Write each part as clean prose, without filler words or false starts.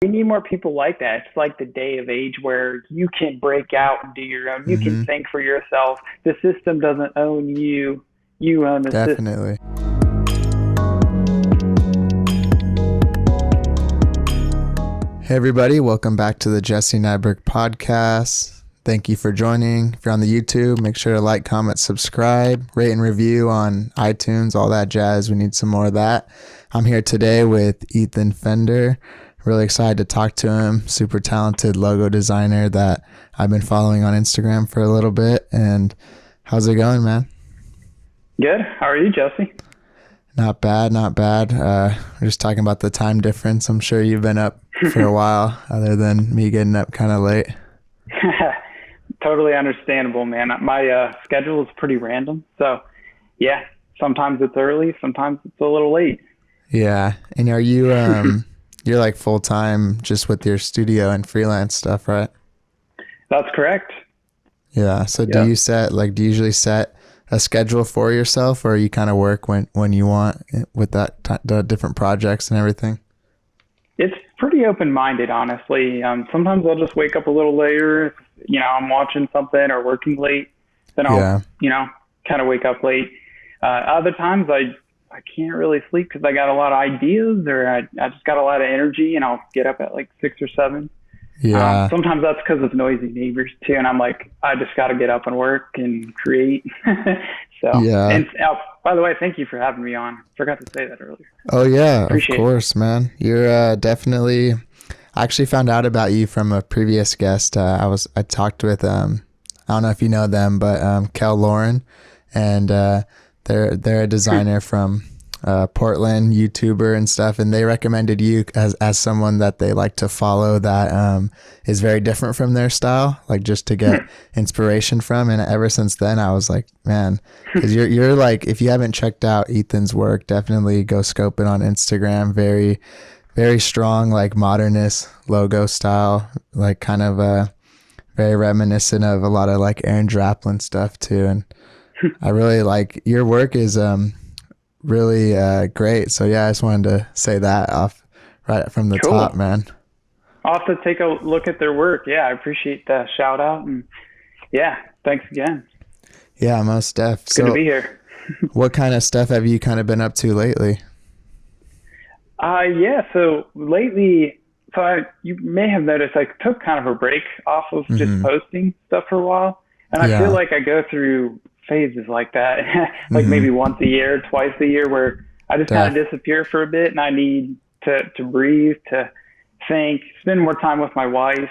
We need more people like that. It's like the day of age where you can break out and do your own. You can think for yourself. The system doesn't own you. You own the system. Definitely. Hey everybody, welcome back to the Jesse Nyberg Podcast. Thank you for joining. If you're on the YouTube, make sure to like, comment, subscribe, rate and review on iTunes, all that jazz. We need some more of that. I'm here today with Fender. Really excited to talk to him. Super talented logo designer that I've been following on Instagram for a little bit. And how's it going, man? Good. How are you, Jesse? Not bad, not bad. We're just talking about the time difference. I'm sure you've been up for a while, other than me getting up kind of late. Totally understandable, man. My schedule is pretty random. So, yeah, sometimes it's early, sometimes it's a little late. Yeah. And are you, you're like full-time just with your studio and freelance stuff, right? That's correct. Yeah. So do you usually set a schedule for yourself, or you kind of work when you want with the different projects and everything? It's pretty open-minded, honestly. Sometimes I'll just wake up a little later. If, I'm watching something or working late, then I'll, kind of wake up late. Other times I can't really sleep because I got a lot of ideas, or I just got a lot of energy, and I'll get up at like 6 or 7. Yeah. Sometimes that's because of noisy neighbors too, and I'm like, I just got to get up and work and create. So, yeah. And by the way, thank you for having me on. Forgot to say that earlier. Oh yeah, Appreciate of course, man. You're definitely. I actually found out about you from a previous guest. I talked with I don't know if you know them, but Kel Lauren, and they're a designer from Portland, YouTuber and stuff, and they recommended you as someone that they like to follow that is very different from their style, like just to get inspiration from. And ever since then, I was like, man, because you're like, if you haven't checked out Ethan's work, definitely go scope it on Instagram. Very, very strong, like modernist logo style, like kind of very reminiscent of a lot of like Aaron Draplin stuff too. And I really like your work is really great. So yeah, I just wanted to say that off right from the top, man. I'll have to take a look at their work. Yeah, I appreciate the shout out, and yeah, thanks again. Yeah, most def. Good to be here. What kind of stuff have you kind of been up to lately? So lately, you may have noticed I took kind of a break off of just posting stuff for a while, and I feel like I go through phases like that, like maybe once a year, twice a year, where I just kind of disappear for a bit, and I need to breathe, to think, spend more time with my wife.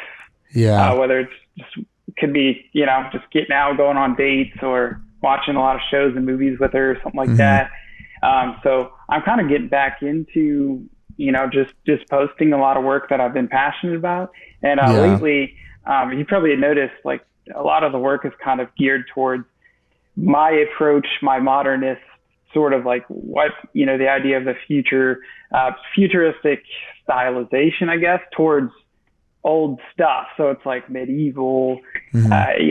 Yeah. Whether it's just could be just getting out, going on dates, or watching a lot of shows and movies with her, or something like that. So I'm kind of getting back into just posting a lot of work that I've been passionate about, and lately, you probably had noticed like a lot of the work is kind of geared towards my approach, my modernist sort of like what, the idea of the futuristic stylization, I guess, towards old stuff. So it's like medieval, a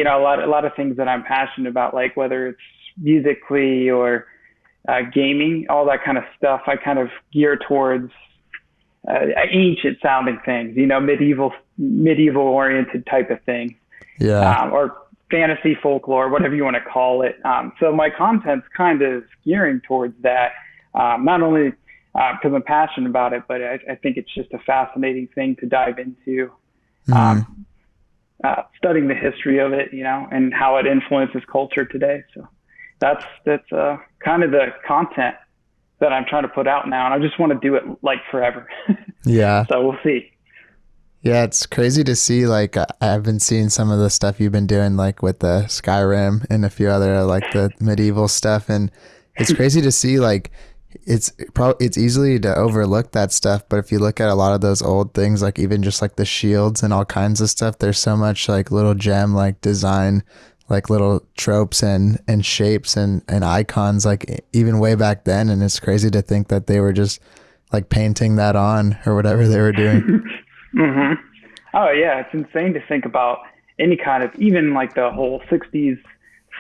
lot of things that I'm passionate about, like whether it's musically or gaming, all that kind of stuff. I kind of gear towards ancient sounding things, medieval oriented type of things. Yeah. Or fantasy, folklore, whatever you want to call it. So my content's kind of gearing towards that, not only because I'm passionate about it, but I think it's just a fascinating thing to dive into, studying the history of it, and how it influences culture today. So that's kind of the content that I'm trying to put out now, and I just want to do it like forever. Yeah. So we'll see. Yeah, it's crazy to see, like, I've been seeing some of the stuff you've been doing, like, with the Skyrim and a few other, like, the medieval stuff, and it's crazy to see, like, it's easily to overlook that stuff, but if you look at a lot of those old things, like, even just, like, the shields and all kinds of stuff, there's so much, like, little gem, like, design, like, little tropes and shapes and icons, like, even way back then, and it's crazy to think that they were just, like, painting that on or whatever they were doing. Oh yeah, it's insane to think about any kind of, even like the whole 60s,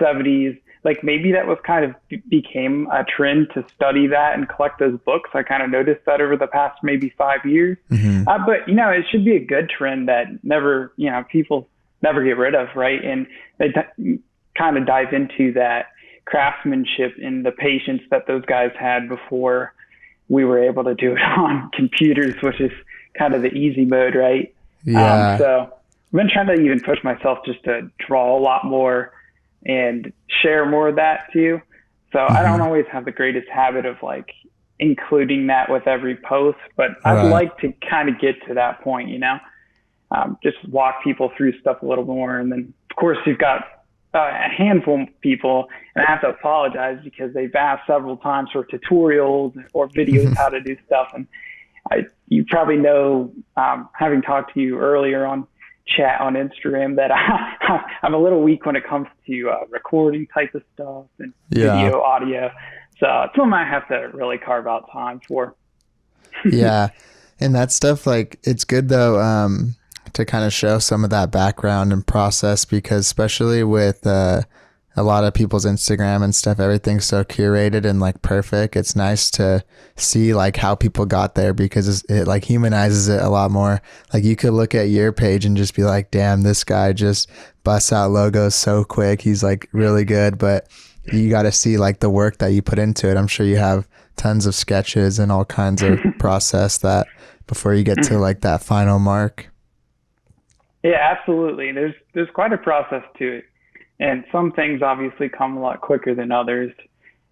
70s, like maybe that was kind of became a trend to study that and collect those books. I kind of noticed that over the past maybe 5 years. But, you know, it should be a good trend that never, you know, people never get rid of, right? And they kind of dive into that craftsmanship and the patience that those guys had before we were able to do it on computers, which is kind of the easy mode, right? Yeah. So I've been trying to even push myself just to draw a lot more and share more of that too. So I don't always have the greatest habit of like including that with every post, but I'd like to kind of get to that point, you know, just walk people through stuff a little more. And then of course you've got a handful of people, and I have to apologize because they've asked several times for tutorials or videos how to do stuff. And you probably know, having talked to you earlier on chat on Instagram, that I'm a little weak when it comes to recording type of stuff and video, audio. So it's something I have to really carve out time for. Yeah. And that stuff, like, it's good though, to kind of show some of that background and process, because especially with a lot of people's Instagram and stuff, everything's so curated and like perfect. It's nice to see like how people got there, because it like humanizes it a lot more. Like you could look at your page and just be like, damn, this guy just busts out logos so quick. He's like really good, but you got to see like the work that you put into it. I'm sure you have tons of sketches and all kinds of process that before you get to like that final mark. Yeah, absolutely. There's quite a process to it. And some things obviously come a lot quicker than others.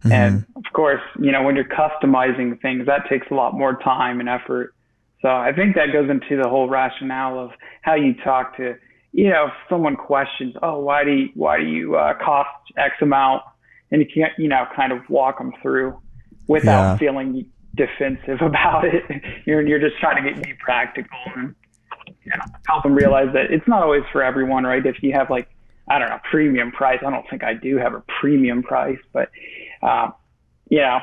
And of course, you know, when you're customizing things, that takes a lot more time and effort. So I think that goes into the whole rationale of how you talk to, you know, if someone questions, oh, why do you cost X amount? And you can't, you know, kind of walk them through without feeling defensive about it. You're just trying to be practical and, you know, help them realize that it's not always for everyone, right? If you have like, I don't know, premium price, I don't think I do have a premium price, but, you know,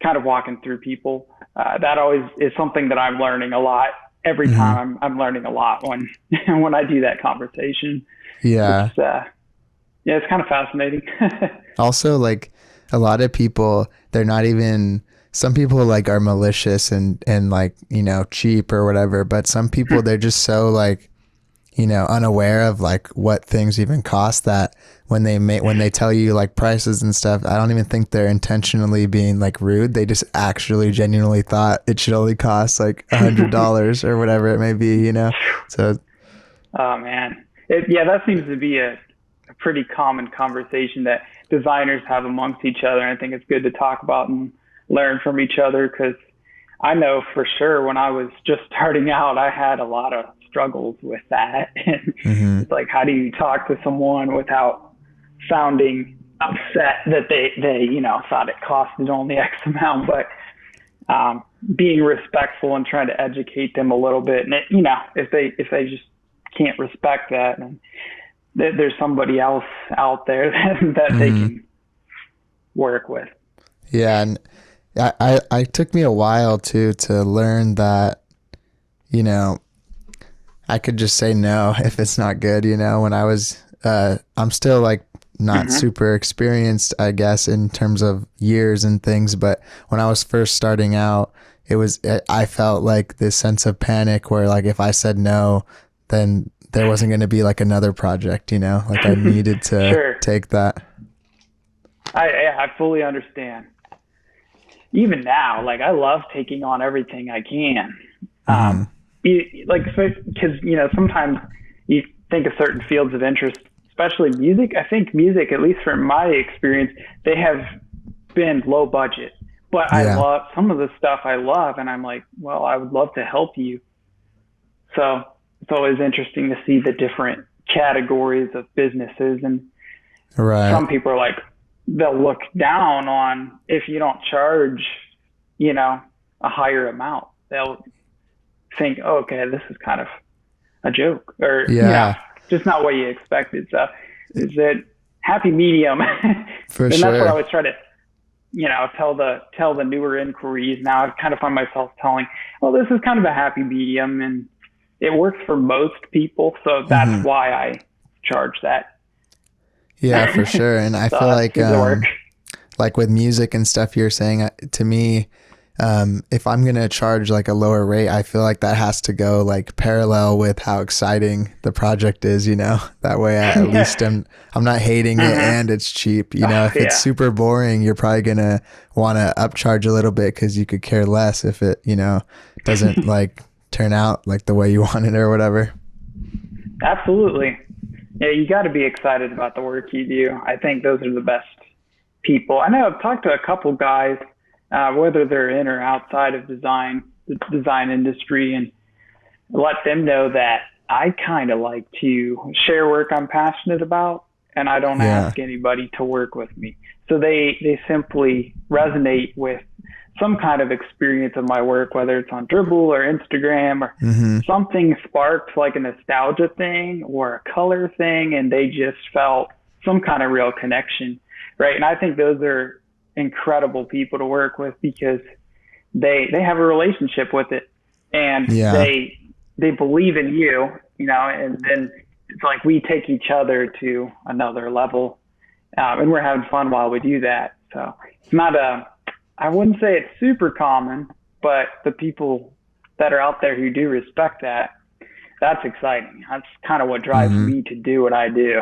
kind of walking through people, that always is something that I'm learning a lot. Every time I'm learning a lot when, when I do that conversation. Yeah. It's kind of fascinating. Also, like a lot of people, they're not even, some people like are malicious and like, you know, cheap or whatever, but some people, they're just so like, you know, unaware of like what things even cost, that when they tell you like prices and stuff, I don't even think they're intentionally being like rude. They just actually genuinely thought it should only cost like $100 or whatever it may be, you know? So. Oh man. That seems to be a pretty common conversation that designers have amongst each other. And I think it's good to talk about and learn from each other, because I know for sure when I was just starting out, I had a lot of struggles with that. And it's like, how do you talk to someone without sounding upset that they you know, thought it costed only X amount, but being respectful and trying to educate them a little bit. And you know, if they just can't respect that, and there's somebody else out there that they can work with. Yeah. And I took me a while to learn that, you know, I could just say no if it's not good, you know. When I was, I'm still like not super experienced, I guess, in terms of years and things. But when I was first starting out, I felt like this sense of panic where like if I said no, then there wasn't going to be like another project, you know, like I needed to take that. I fully understand. Even now, like I love taking on everything I can. Because, you know, sometimes you think of certain fields of interest, especially music. I think music, at least from my experience, they have been low budget. But I love some of the stuff I love, and I'm like, well, I would love to help you. So it's always interesting to see the different categories of businesses. And some people are like, they'll look down on if you don't charge, you know, a higher amount. They'll think, oh, okay, this is kind of a joke, or you know, just not what you expected. So is it happy medium? For and sure. That's what I always try to, you know, tell the newer inquiries. Now I kind of find myself telling, well, this is kind of a happy medium, and it works for most people. So that's why I charge that. Yeah, for sure. And I So feel like with music and stuff, you're saying to me, if I'm going to charge like a lower rate, I feel like that has to go like parallel with how exciting the project is, you know, that way at least I'm not hating it and it's cheap. You know, if it's super boring, you're probably going to want to upcharge a little bit because you could care less if it, you know, doesn't like turn out like the way you want it or whatever. Absolutely. Yeah, you got to be excited about the work you do. I think those are the best people. I know I've talked to a couple guys, whether they're in or outside of the design industry, and let them know that I kind of like to share work I'm passionate about, and I don't ask anybody to work with me. So they simply resonate with some kind of experience of my work, whether it's on Dribbble or Instagram or something sparked like a nostalgia thing or a color thing, and they just felt some kind of real connection, right? And I think those are incredible people to work with because they have a relationship with it, and they believe in you, you know, and then it's like we take each other to another level, and we're having fun while we do that. So it's not I wouldn't say it's super common, but the people that are out there who do respect that, that's exciting. That's kind of what drives me to do what I do.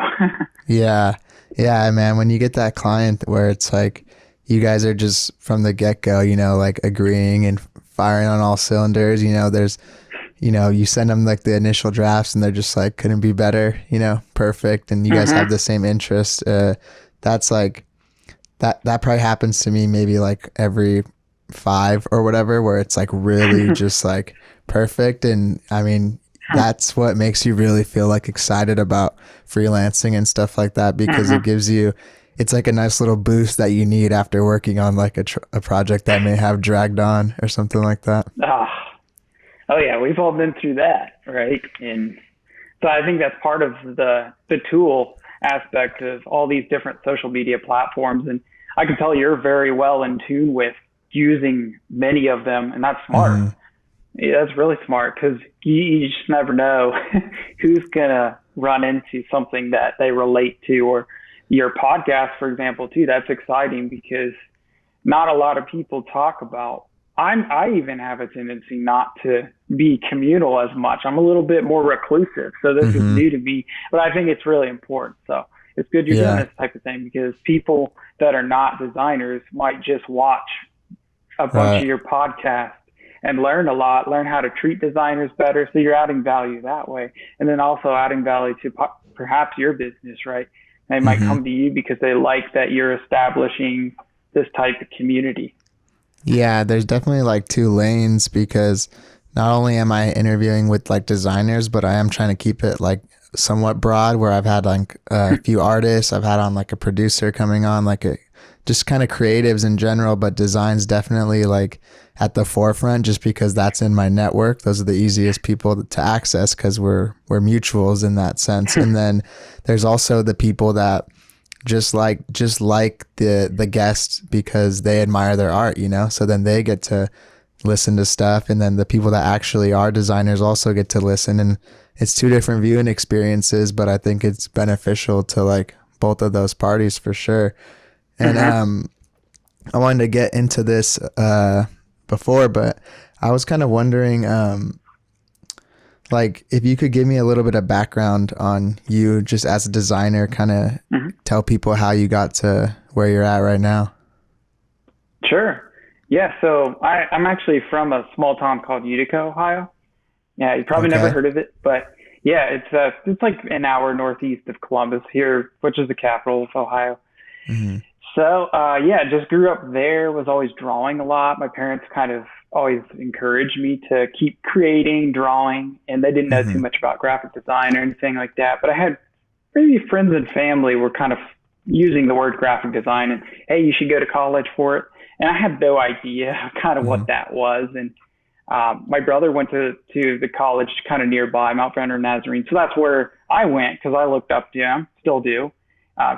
Yeah, man. When you get that client where it's like you guys are just from the get-go, you know, like agreeing and firing on all cylinders, you know, there's, you know, you send them like the initial drafts and they're just like, couldn't be better, you know, perfect. And you guys have the same interest. That's like, that probably happens to me maybe like every 5 or whatever, where it's like really just like perfect. And I mean, that's what makes you really feel like excited about freelancing and stuff like that, because it gives you, it's like a nice little boost that you need after working on like a project that may have dragged on or something like that. Oh yeah, we've all been through that, right? And so I think that's part of the tool aspect of all these different social media platforms. And I can tell you're very well in tune with using many of them, and that's smart. Yeah, that's really smart, because you just never know who's gonna run into something that they relate to. Or your podcast, for example, too, that's exciting because not a lot of people talk about. I even have a tendency not to be communal as much. I'm a little bit more reclusive, so this is new to me, but I think it's really important. So it's good you're doing this type of thing, because people that are not designers might just watch a bunch of your podcasts and learn a lot, learn how to treat designers better. So you're adding value that way. And then also adding value to perhaps your business, right? They might come to you because they like that you're establishing this type of community. Yeah, there's definitely like 2 lanes, because not only am I interviewing with like designers, but I am trying to keep it like somewhat broad, where I've had like a few artists, I've had on like a producer coming on, like just kind of creatives in general, but design's definitely like at the forefront, just because that's in my network. Those are the easiest people to access because we're mutuals in that sense. And then there's also the people that just like the guests because they admire their art, you know, so then they get to listen to stuff, and then the people that actually are designers also get to listen, and it's 2 different viewing experiences, but I think it's beneficial to like both of those parties for sure. And I wanted to get into this before, but I was kind of wondering like if you could give me a little bit of background on you just as a designer, kind of tell people how you got to where you're at right now. Sure. Yeah. So I'm actually from a small town called Utica, Ohio. Yeah. You probably never heard of it, but yeah, it's like an hour northeast of Columbus here, which is the capital of Ohio. So, just grew up there, was always drawing a lot. My parents kind of always encouraged me to keep creating, drawing, and they didn't know too much about graphic design or anything like that. But I had maybe friends and family were kind of using the word graphic design and, hey, you should go to college for it. And I had no idea kind of what that was. And my brother went to the college kind of nearby, Mount Fender Nazarene. So that's where I went because I looked up to him, still do.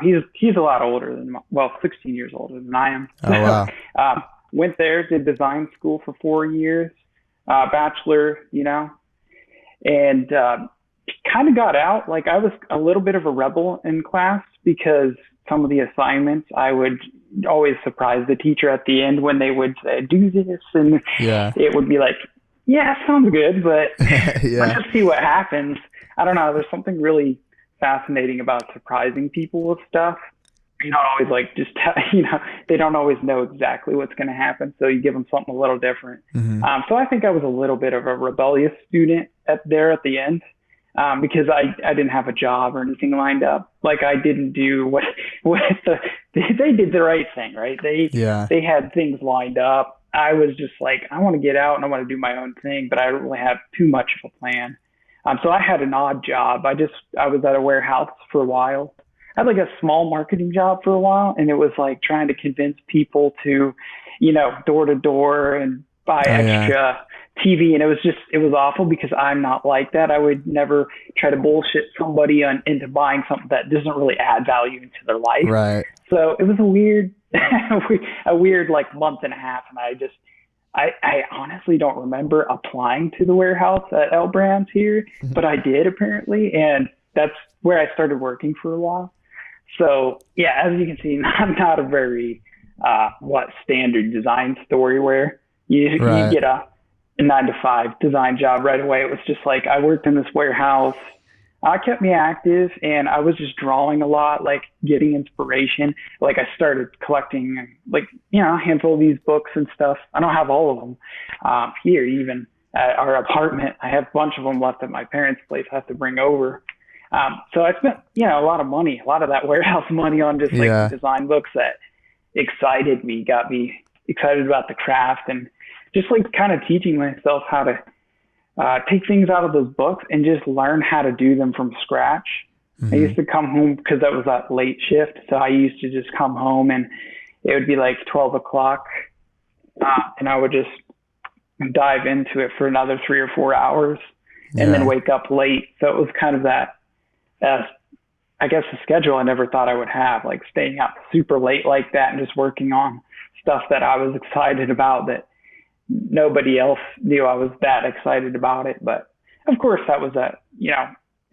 He's a lot older than, 16 years older than I am. Oh, wow. Went there, did design school for 4 years, bachelor, you know, and kind of got out. Like I was a little bit of a rebel in class because some of the assignments I would always surprise the teacher at the end when they would say, do this. And it would be like, yeah, sounds good, but let's just see what happens. I don't know. There's something really fascinating about surprising people with stuff. You don't always like just, they don't always know exactly what's going to happen. So you give them something a little different. So I think I was a little bit of a rebellious student at the end. Because I didn't have a job or anything lined up. Like I didn't do they did the right thing, right? They had things lined up. I was just like, I want to get out and I want to do my own thing, but I don't really have too much of a plan. So I had an odd job. I was at a warehouse for a while. I had like a small marketing job for a while, and it was like trying to convince people to, door to door and buy extra TV. And it was awful because I'm not like that. I would never try to bullshit somebody into buying something that doesn't really add value into their life. Right. So it was a weird like month and a half. And I honestly don't remember applying to the warehouse at L Brands here, but I did apparently. And that's where I started working for a while. So yeah, as you can see, I'm not a very, standard design story where you get a 9-to-5 design job right away. It was just like, I worked in this warehouse. It kept me active, and I was just drawing a lot, like getting inspiration. Like I started collecting like, a handful of these books and stuff. I don't have all of them here, even at our apartment. I have a bunch of them left at my parents' place I have to bring over. So I spent, a lot of money, a lot of that warehouse money on just like design books that excited me, got me excited about the craft, and just like kind of teaching myself how to take things out of those books and just learn how to do them from scratch. I used to come home because that was that late shift. So I used to just come home and it would be like 12 o'clock and I would just dive into it for another 3 or 4 hours and then wake up late. So it was kind of that, I guess, a schedule I never thought I would have, like staying up super late like that and just working on stuff that I was excited about that nobody else knew I was that excited about it. But of course that was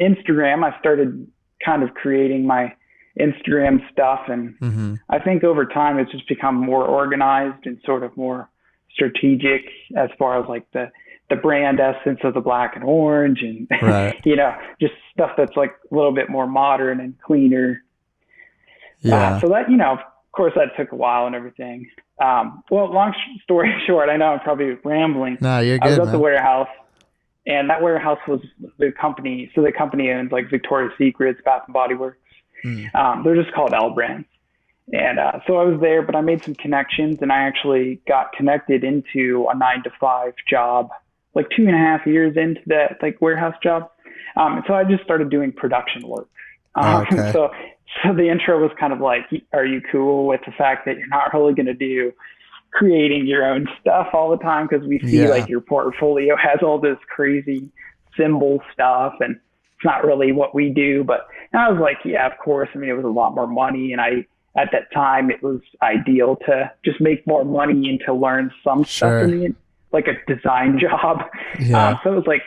Instagram. I started kind of creating my Instagram stuff. And I think over time it's just become more organized and sort of more strategic as far as like the brand essence of the black and orange and, just stuff that's like a little bit more modern and cleaner. So that, of course that took a while and everything. Well, long story short, I know I'm probably rambling. No, you're good. I was at the warehouse, and that warehouse was the company. So the company owns like Victoria's Secrets, Bath and Body Works. They're just called L Brands. And so I was there, but I made some connections, and I actually got connected into a 9-to-5 job, like 2.5 years into that like warehouse job. And so I just started doing production work. So the intro was kind of like, are you cool with the fact that you're not really going to do creating your own stuff all the time? Because we see like your portfolio has all this crazy symbol stuff and it's not really what we do. But I was like, yeah, of course. I mean, it was a lot more money. And at that time, it was ideal to just make more money and to learn some stuff in like a design job. So it was like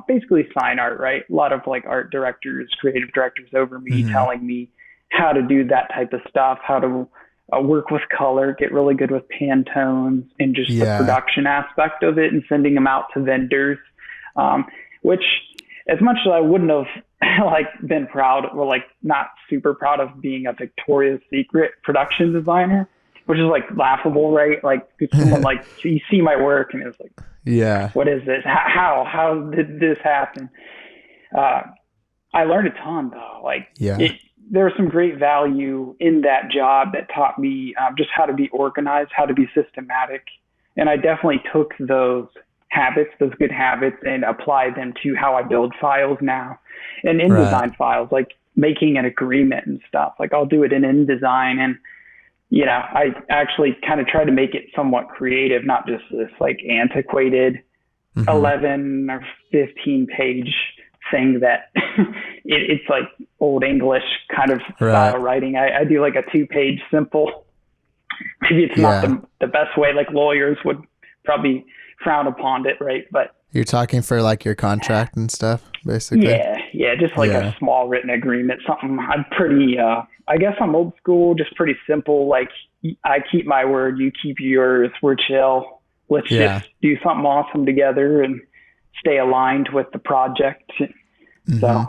basically sign art, right? A lot of like art directors, creative directors over me telling me how to do that type of stuff, how to work with color, get really good with Pantones and just the production aspect of it and sending them out to vendors, which as much as I wouldn't have like been proud or like not super proud of being a Victoria's Secret production designer, which is like laughable, right? Like someone like you see my work and it's like, what is this? How did this happen? I learned a ton though. Like there was some great value in that job that taught me just how to be organized, how to be systematic. And I definitely took those habits, those good habits, and applied them to how I build files now and InDesign files, like making an agreement and stuff. Like I'll do it in InDesign and I actually kind of try to make it somewhat creative, not just this like antiquated 11 or 15 page thing that it's like old English kind of style writing. I do like a 2-page simple. Maybe it's not the best way, like lawyers would probably frown upon it, right? But you're talking for like your contract and stuff, basically. Yeah, just like a small written agreement, something. I'm pretty, I guess I'm old school, just pretty simple. Like, I keep my word, you keep yours, we're chill. Let's just do something awesome together and stay aligned with the project. So,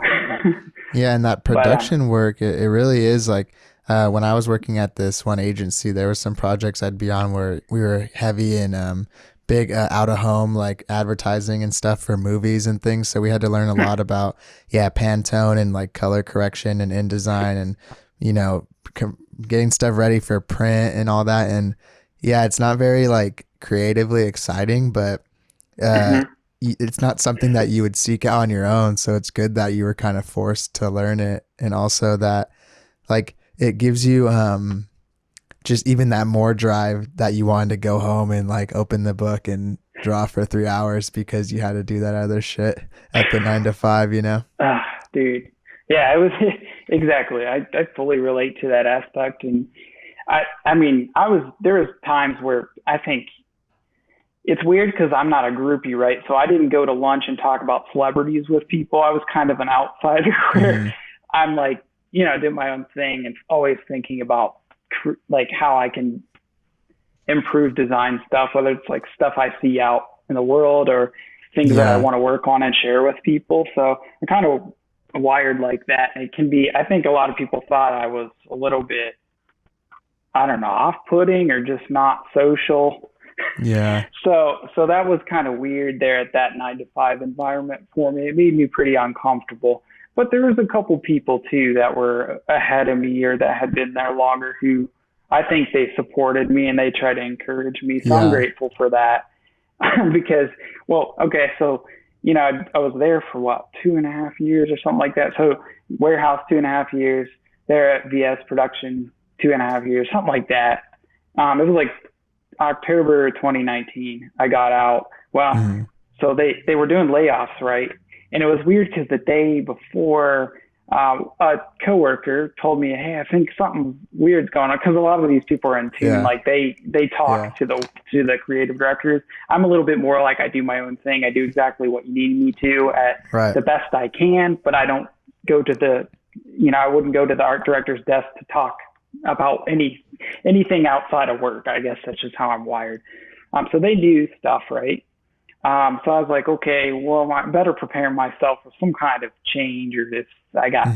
yeah, and that production work, it really is like, when I was working at this one agency, there were some projects I'd be on where we were heavy in big out of home like advertising and stuff for movies and things. So we had to learn a lot about Pantone and like color correction and InDesign and getting stuff ready for print and all that. And it's not very like creatively exciting, but it's not something that you would seek out on your own. So it's good that you were kind of forced to learn it, and also that like it gives you just even that more drive that you wanted to go home and like open the book and draw for 3 hours because you had to do that other shit at the 9 to 5, Dude. Yeah, it was exactly. I fully relate to that aspect. And I mean, there was times where I think it's weird because I'm not a groupie, right? So I didn't go to lunch and talk about celebrities with people. I was kind of an outsider where I'm like, did my own thing and always thinking about like how I can improve design stuff, whether it's like stuff I see out in the world or things that I want to work on and share with people. So I'm kind of wired like that. And it can be, I think a lot of people thought I was a little bit, I don't know, off-putting or just not social. Yeah. So that was kind of weird there at that 9 to 5 environment for me. It made me pretty uncomfortable. But there was a couple people too that were ahead of me or that had been there longer who I think they supported me and they tried to encourage me. So I'm grateful for that because, well, okay. So, I was there for 2.5 years or something like that. So warehouse 2.5 years, there at VS production 2.5 years, something like that. It was like October 2019, I got out. Well, so they were doing layoffs, right? And it was weird because the day before, a coworker told me, "Hey, I think something weird's going on." Because a lot of these people are in tune, like they talk to the creative directors. I'm a little bit more like I do my own thing. I do exactly what you need me to at the best I can, but I don't go to I wouldn't go to the art director's desk to talk about anything outside of work. I guess that's just how I'm wired. So they do stuff, right? So I was like, okay, well, I better prepare myself for some kind of change or if I got,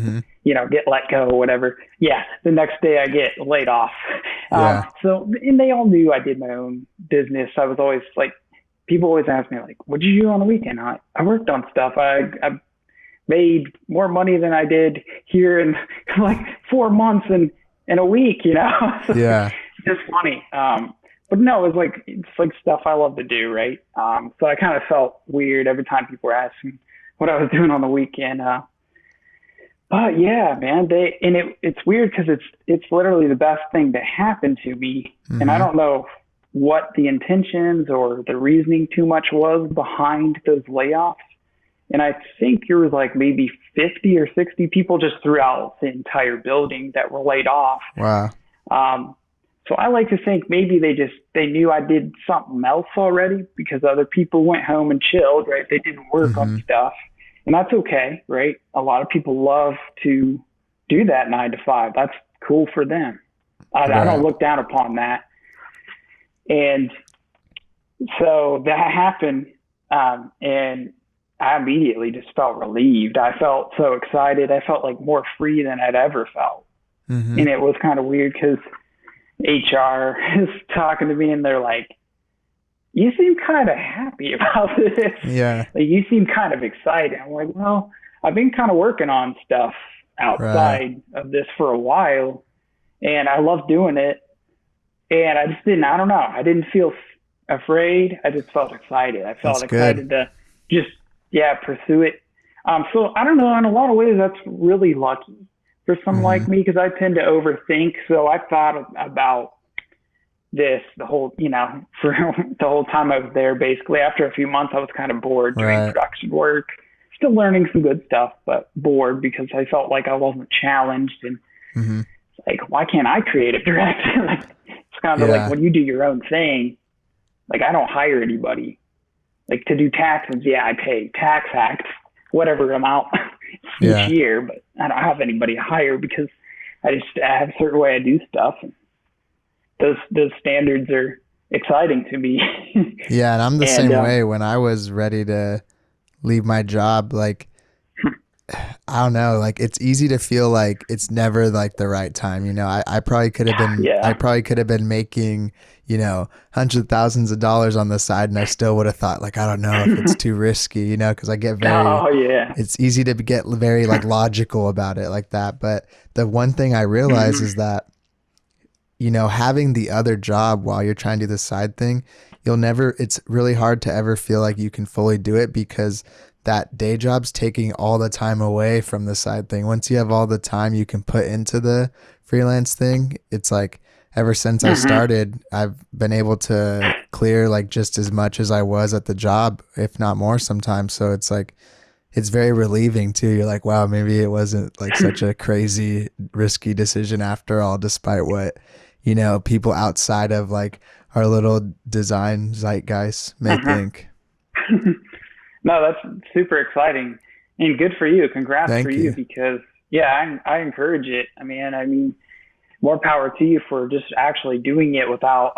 get let go or whatever. Yeah. The next day I get laid off. So, and they all knew I did my own business. I was always like, people always ask me like, what'd you do on the weekend? I worked on stuff. I made more money than I did here in like 4 months and in a week, So yeah. It's just funny. But no, it's like stuff I love to do, right? So I kind of felt weird every time people were asking what I was doing on the weekend. But yeah, man, it's weird because it's literally the best thing that happened to me, and I don't know what the intentions or the reasoning too much was behind those layoffs. And I think there was like maybe 50 or 60 people just throughout the entire building that were laid off. Wow. So I like to think maybe they knew I did something else already because other people went home and chilled, right? They didn't work on stuff, and that's okay, right? A lot of people love to do that 9 to 5. That's cool for them. I don't look down upon that. And so that happened. And I immediately just felt relieved. I felt so excited. I felt like more free than I'd ever felt. And it was kind of weird because HR is talking to me and they're like, you seem kind of happy about this. Yeah. Like, you seem kind of excited. I'm like, well, I've been kind of working on stuff outside of this for a while and I love doing it. And I didn't feel afraid. I just felt excited. I felt excited to just, pursue it. So I don't know, in a lot of ways, that's really lucky for someone like me, because I tend to overthink. So I thought about this the whole time I was there. Basically, after a few months, I was kind of bored doing production work, still learning some good stuff, but bored because I felt like I wasn't challenged. And it's like, why can't I creative direct? It's kind of like when you do your own thing, like I don't hire anybody. Like to do taxes, I pay tax act, whatever amount. each year, but I don't have anybody to hire because I have a certain way I do stuff. And those standards are exciting to me. Yeah, and I'm the same way. When I was ready to leave my job, like, I don't know, like, it's easy to feel like it's never like the right time. You know, I probably could have been, I probably could have been making, you know, hundreds of thousands of dollars on the side, and I still would have thought, like, I don't know if it's too risky, you know, because I get very, it's easy to get very like logical about it like that. But the one thing I realize is that, you know, having the other job while you're trying to do the side thing, it's really hard to ever feel like you can fully do it, because that day job's taking all the time away from the side thing. Once you have all the time you can put into the freelance thing, it's like, ever since I started, I've been able to clear like just as much as I was at the job, if not more sometimes. So it's like, it's very relieving too. You're like, wow, maybe it wasn't like such a crazy, risky decision after all, despite what, you know, people outside of like our little design zeitgeist may think. No, that's super exciting and good for you. Congrats for you, because I encourage it. I mean, more power to you for just actually doing it without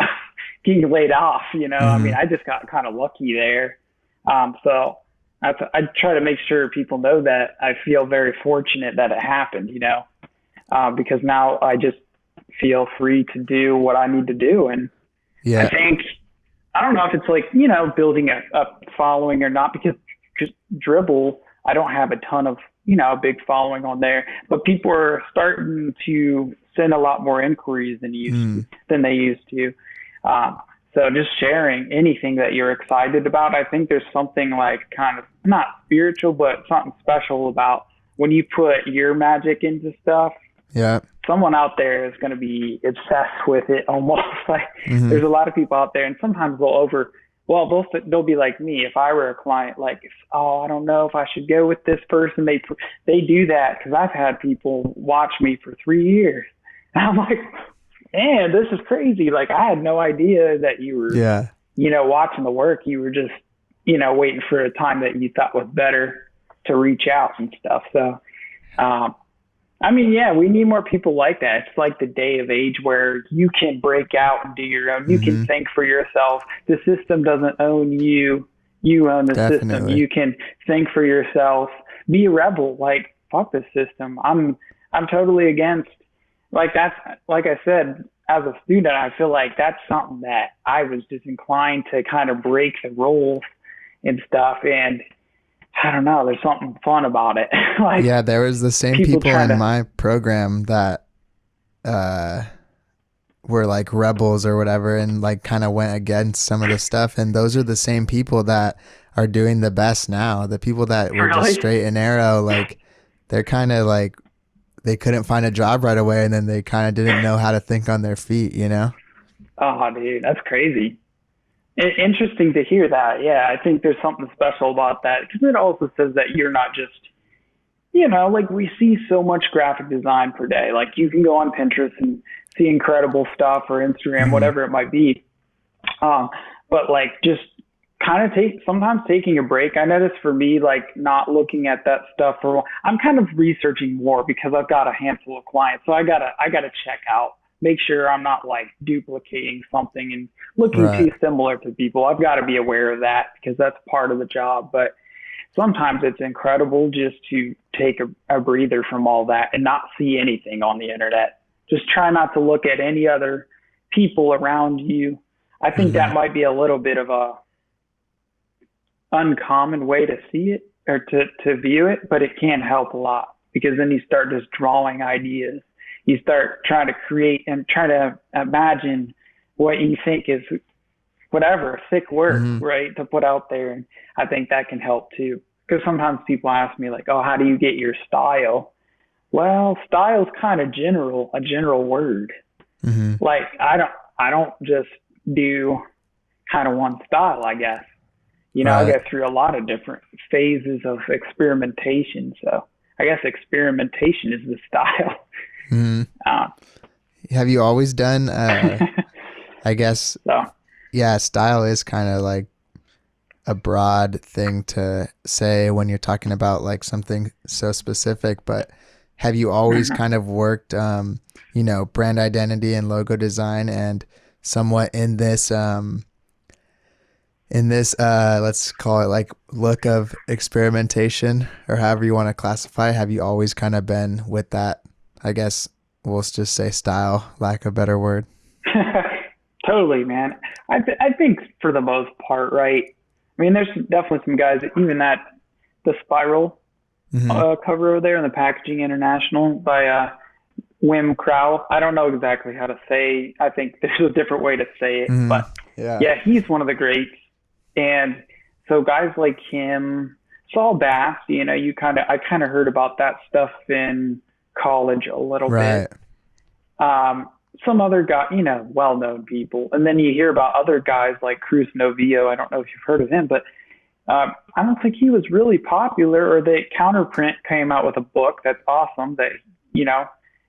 getting laid off. You know, I mean, I just got kind of lucky there. So I try to make sure people know that I feel very fortunate that it happened, you know, because now I just feel free to do what I need to do. And I think, I don't know if it's like, you know, building a following or not, because just Dribble, I don't have a ton of, you know, a big following on there, but people are starting to send a lot more inquiries than they used to. So just sharing anything that you're excited about, I think there's something like kind of not spiritual, but something special about when you put your magic into stuff. Yeah. Someone out there is going to be obsessed with it almost. Like there's a lot of people out there, and sometimes they'll be like me. If I were a client, like, I don't know if I should go with this person. They do that because I've had people watch me for 3 years. And I'm like, man, this is crazy. Like, I had no idea that you were, you know, watching the work. You were just, you know, waiting for a time that you thought was better to reach out and stuff. So, I mean, we need more people like that. It's like the day of age where you can break out and do your own. You can think for yourself. The system doesn't own you. You own the system. You can think for yourself. Be a rebel. Like, fuck the system. I'm totally against. Like, that's, like I said, as a student, I feel like that's something that I was just inclined to kind of break the rules and stuff. And I don't know, there's something fun about it. Like, there was the same people in my program that were like rebels or whatever, and like kind of went against some of the stuff. And those are the same people that are doing the best now. The people that were just straight and narrow, like, they're kind of like, they couldn't find a job right away, and then they kind of didn't know how to think on their feet, you know? Oh, dude, that's crazy. Interesting to hear that. Yeah, I think there's something special about that, because it also says that you're not just, you know, like, we see so much graphic design per day. Like, you can go on Pinterest and see incredible stuff, or Instagram, whatever it might be. But like, just kind of sometimes taking a break. I notice for me, like, not looking at that stuff for a while. I'm kind of researching more because I've got a handful of clients. So I gotta check out, make sure I'm not like duplicating something and looking too similar to people. I've got to be aware of that because that's part of the job. But sometimes it's incredible just to take a breather from all that and not see anything on the internet. Just try not to look at any other people around you. I think that might be a little bit of a uncommon way to see it or to view it, but it can help a lot, because then you start just drawing ideas. You start trying to create and try to imagine what you think is whatever, sick work, right, to put out there. And I think that can help too. Because sometimes people ask me like, how do you get your style? Well, style is kind of a general word. Like, I don't just do kind of one style, I guess. You know, I go through a lot of different phases of experimentation. So I guess experimentation is the style. Have you always done, I guess, style is kind of like a broad thing to say when you're talking about like something so specific, but have you always kind of worked, brand identity and logo design and somewhat in this, let's call it like look of experimentation or however you want to classify? Have you always kind of been with that, I guess we'll just say style, lack of a better word? Totally, man. I think for the most part, right? I mean, there's definitely some guys, even the Spiral cover over there in the Packaging International by Wim Crow. I don't know exactly how to say. I think there's a different way to say it, but yeah, he's one of the greats. And so guys like him, Saul Bass, I kind of heard about that stuff in college a little bit. Some other guy, well-known people. And then you hear about other guys like Cruz Novio. I don't know if you've heard of him, but I don't think he was really popular. Or the Counterprint came out with a book that's awesome that,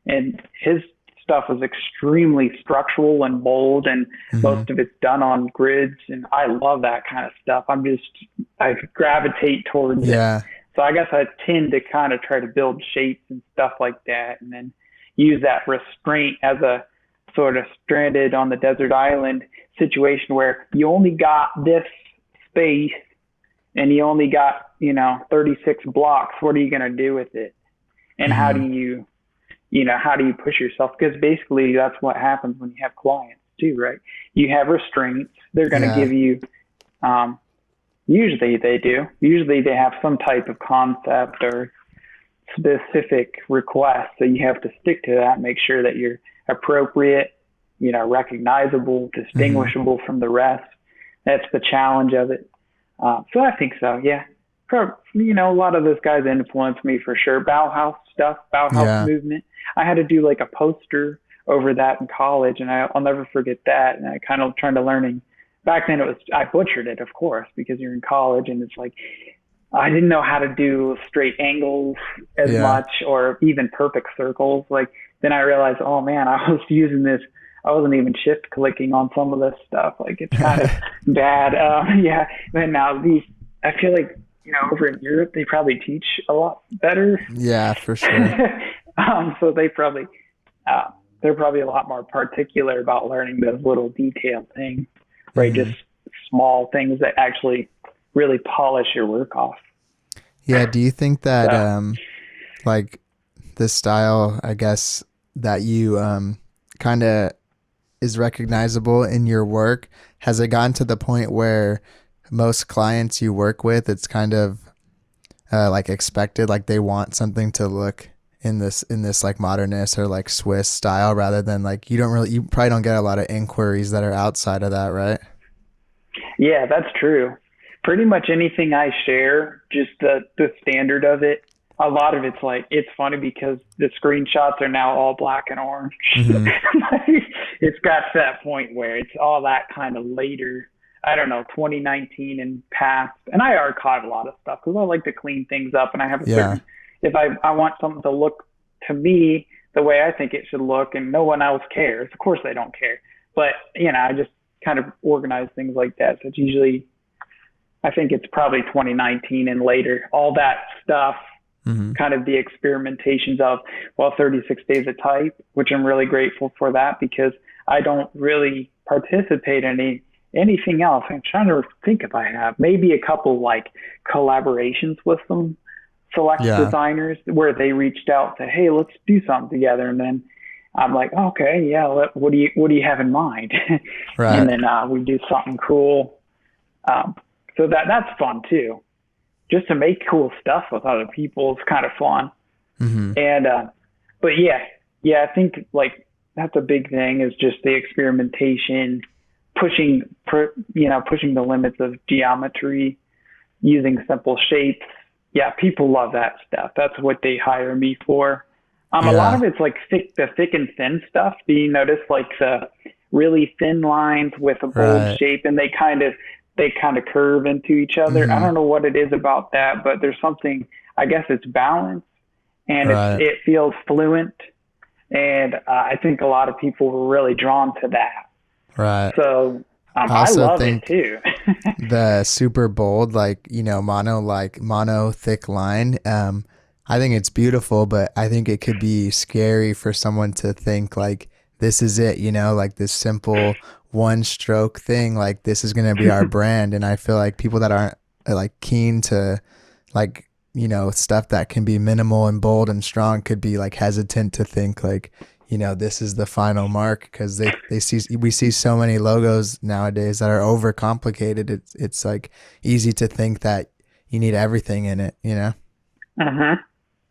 and his stuff was extremely structural and bold, and most of it's done on grids. And I love that kind of stuff. I gravitate towards it. So I guess I tend to kind of try to build shapes and stuff like that, and then use that restraint as a sort of stranded on the desert island situation where you only got this space and you only got, 36 blocks. What are you going to do with it? And how do you push yourself? Because basically that's what happens when you have clients too, right? You have restraints. They're going to give you, usually they do. Usually they have some type of concept or specific request. So you have to stick to that, make sure that you're appropriate, recognizable, distinguishable from the rest. That's the challenge of it. So I think so. Yeah. A lot of those guys influenced me for sure. Bauhaus stuff, movement. I had to do like a poster over that in college, and I'll never forget that. And I kind of trying to learning back then. I butchered it, of course, because you're in college, and it's like, I didn't know how to do straight angles as much, or even perfect circles. Like, then I realized, oh man, I was using this. I wasn't even shift clicking on some of this stuff. Like, it's kind of bad. And now I feel like, over in Europe, they probably teach a lot better. Yeah, for sure. So they're probably a lot more particular about learning those little detailed things, right? Just small things that actually really polish your work off. Yeah. Do you think that, like the style, I guess, that you, kind of is recognizable in your work, has it gotten to the point where most clients you work with, it's kind of, like expected, like they want something to look in this like modernist or like Swiss style, rather than like, you probably don't get a lot of inquiries that are outside of that, right? Yeah, that's true. Pretty much anything I share, just the standard of it, a lot of it's like, it's funny because the screenshots are now all black and orange. It's got to that point where it's all that kind of later, I don't know, 2019 and past. And I archive a lot of stuff because I like to clean things up, and I have a certain, if I want something to look to me the way I think it should look, and no one else cares. Of course they don't care. But, I just kind of organize things like that. So it's usually, I think it's probably 2019 and later, all that stuff, kind of the experimentations of, 36 days of type, which I'm really grateful for that, because I don't really participate in anything else. I'm trying to think if I have maybe a couple like collaborations with some select designers where they reached out to, hey, let's do something together. And then I'm like, okay, yeah, what do you have in mind? Right. And then we do something cool. So that's fun too. Just to make cool stuff with other people is kind of fun. And but I think like that's a big thing, is just the experimentation, pushing the limits of geometry, using simple shapes. Yeah, people love that stuff. That's what they hire me for. A lot of it's like the thick and thin stuff. Do you notice like the really thin lines with a bold shape, and they kind of curve into each other? I don't know what it is about that, but there's something, I guess it's balance, and it feels fluent. And I think a lot of people were really drawn to that. Right. So I I also love it think too. the super bold, mono thick line. I think it's beautiful, but I think it could be scary for someone to think like this is it, like this simple one stroke thing, like this is gonna be our brand. And I feel like people that aren't like keen to like, stuff that can be minimal and bold and strong could be like hesitant to think like, this is the final mark, because we see so many logos nowadays that are overcomplicated. It's like easy to think that you need everything in it, Uh-huh.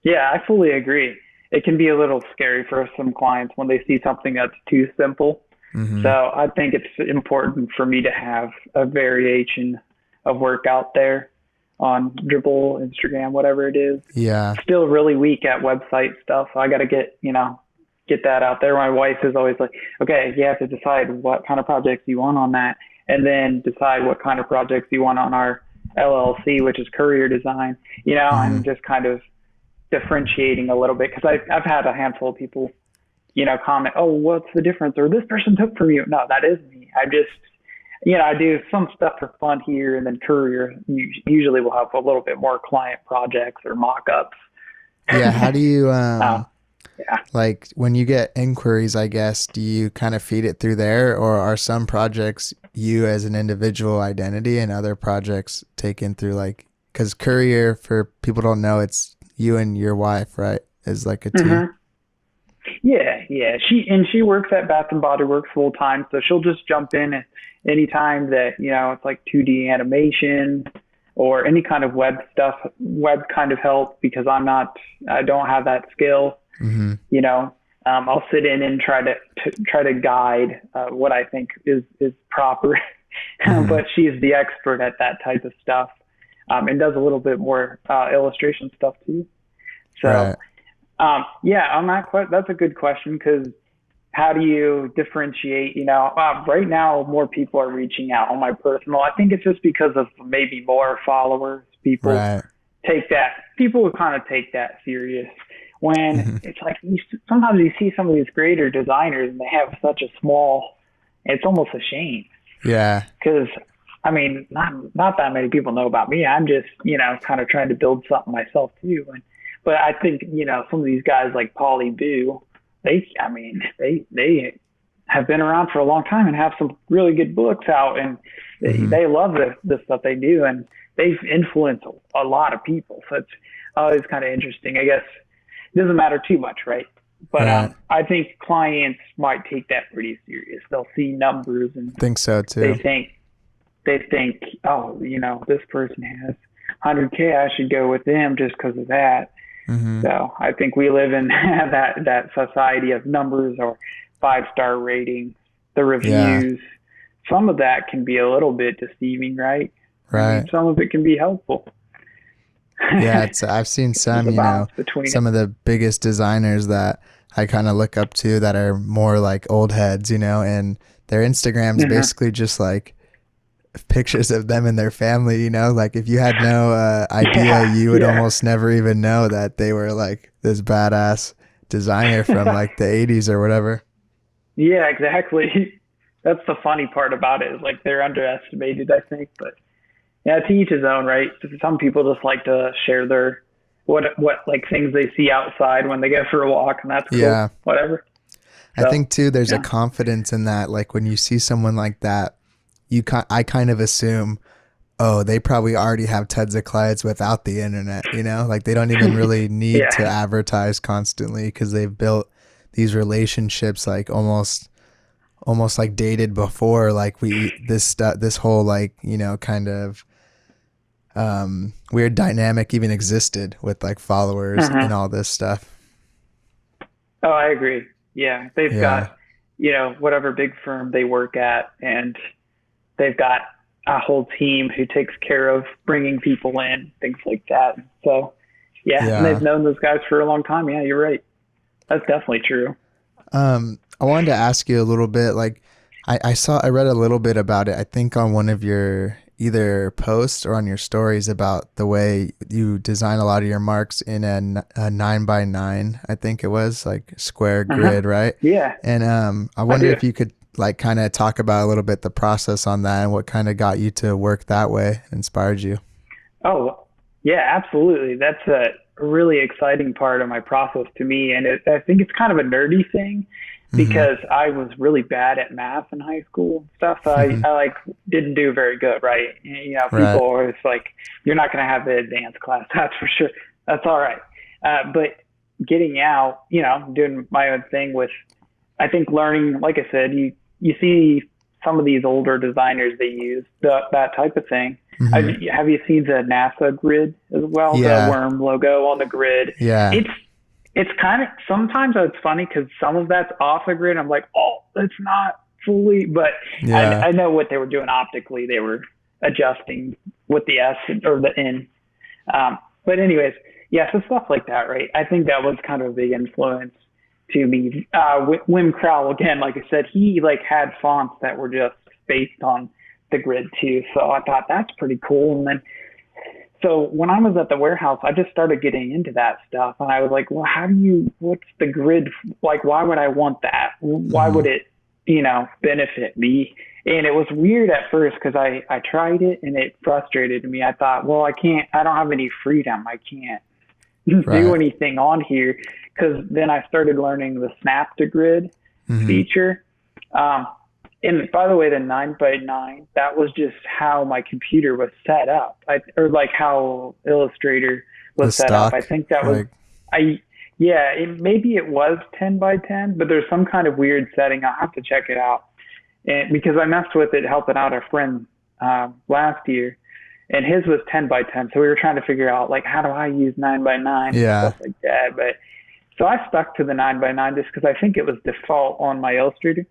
Yeah, I fully agree. It can be a little scary for some clients when they see something that's too simple. Mm-hmm. So I think it's important for me to have a variation of work out there on Dribble, Instagram, whatever it is. Yeah. Still really weak at website stuff. So I got to get that out there. My wife is always like, okay, you have to decide what kind of projects you want on that, and then decide what kind of projects you want on our LLC, which is courier design, and just kind of differentiating a little bit. Cause I've had a handful of people, comment, oh, what's the difference? Or this person took from you. No, that is me. I just, I do some stuff for fun here, and then courier usually will have a little bit more client projects or mock-ups. Yeah. How do you, yeah. like when you get inquiries, I guess, do you kind of feed it through there, or are some projects you as an individual identity and other projects taken through like, cause courier, for people who don't know, it's you and your wife, right? Is like a team. Mm-hmm. Yeah. She works at Bath and Body Works full time. So she'll just jump in at any time that, it's like 2D animation or any kind of web stuff, web kind of help, because I don't have that skill. Mm-hmm. I'll sit in and try to guide what I think is proper, Mm-hmm. but she's the expert at that type of stuff, and does a little bit more illustration stuff too. So, right. On that that's a good question, because how do you differentiate? Right now more people are reaching out on my personal. I think it's just because of maybe more followers. People Right. People kind of take that serious. When it's like sometimes you see some of these creator designers and they have such a small, it's almost a shame. Yeah. Because not that many people know about me. I'm just kind of trying to build something myself too. But I think some of these guys like Pauly Boo, they have been around for a long time and have some really good books out, and they love the stuff they do, and they've influenced a lot of people. So it's always kind of interesting. I guess it doesn't matter too much, right? But I think clients might take that pretty serious. They'll see numbers and think so too. They think, oh, this person has 100K, I should go with them just because of that. Mm-hmm. So I think we live in that society of numbers or 5-star ratings, the reviews. Yeah. Some of that can be a little bit deceiving, right? Right. Some of it can be helpful. Yeah, I've seen some, some of the biggest designers that I kind of look up to that are more like old heads, and their Instagram's basically just like pictures of them and their family, like if you had no idea, you would almost never even know that they were like this badass designer from like the 80s or whatever. Yeah, exactly. That's the funny part about it, is like they're underestimated, I think, but yeah, to each his own, right? Some people just like to share their what like things they see outside when they go for a walk, and that's cool. Yeah. Whatever. So, I think too, there's a confidence in that. Like when you see someone like that, I kind of assume, oh, they probably already have tons of clients without the internet. Like they don't even really need to advertise constantly, because they've built these relationships like almost like dated before. Like this whole like kind of weird dynamic even existed with like followers and all this stuff. Oh, I agree. Yeah. They've got, whatever big firm they work at, and they've got a whole team who takes care of bringing people in, things like that. So and they've known those guys for a long time. Yeah, you're right. That's definitely true. I wanted to ask you a little bit, like I read a little bit about it, I think on one of your either posts or on your stories, about the way you design a lot of your marks in a 9x9, I think it was, like square grid, right? Yeah. And I wonder if you could like kind of talk about a little bit the process on that and what kind of got you to work that way, inspired you. Oh, yeah, absolutely. That's a really exciting part of my process to me. And I think it's kind of a nerdy thing because I was really bad at math in high school stuff. So I like didn't do very good, right? You know, people are always like, you're not going to have the advanced class. That's for sure. That's all right. But getting out, you know, doing my own thing with, I think learning, like I said, you see some of these older designers, they use that type of thing. Have you seen the NASA grid as well? Yeah. The worm logo on the grid. Yeah. It's kind of, sometimes it's funny because some of that's off the grid. I'm like, oh, it's not fully, but I know what they were doing optically. They were adjusting with the S or the N. But anyways, yeah, so stuff like that, right? I think that was kind of a big influence to me. Wim Crowell, again, like I said, he like had fonts that were just based on the grid too. So I thought that's pretty cool. And then, so when I was at the warehouse, I just started getting into that stuff. And I was like, well, what's the grid? Like, why would I want that? Why would it, you know, benefit me? And it was weird at first because I tried it and it frustrated me. I thought, well, I don't have any freedom. I can't do anything on here. Because then I started learning the snap to grid feature. And by the way, the 9x9, that was just how my computer was set up, or like how Illustrator was set up. I think that was, maybe it was 10x10, but there's some kind of weird setting. I'll have to check it out. And because I messed with it helping out a friend last year, and his was 10x10. So we were trying to figure out, like, how do I use 9x9 and stuff like that. But so I stuck to the 9x9 just because I think it was default on my Illustrator.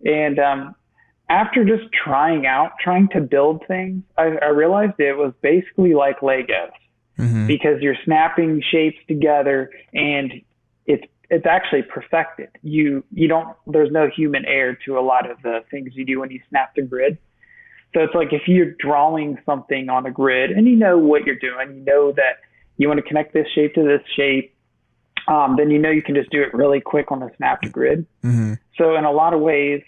And after just trying to build things, I realized it was basically like Legos because you're snapping shapes together and it's actually perfected. There's no human error to a lot of the things you do when you snap the grid. So it's like if you're drawing something on a grid and you know what you're doing, you know that you want to connect this shape to this shape, then you know you can just do it really quick on the snap to grid. So in a lot of ways,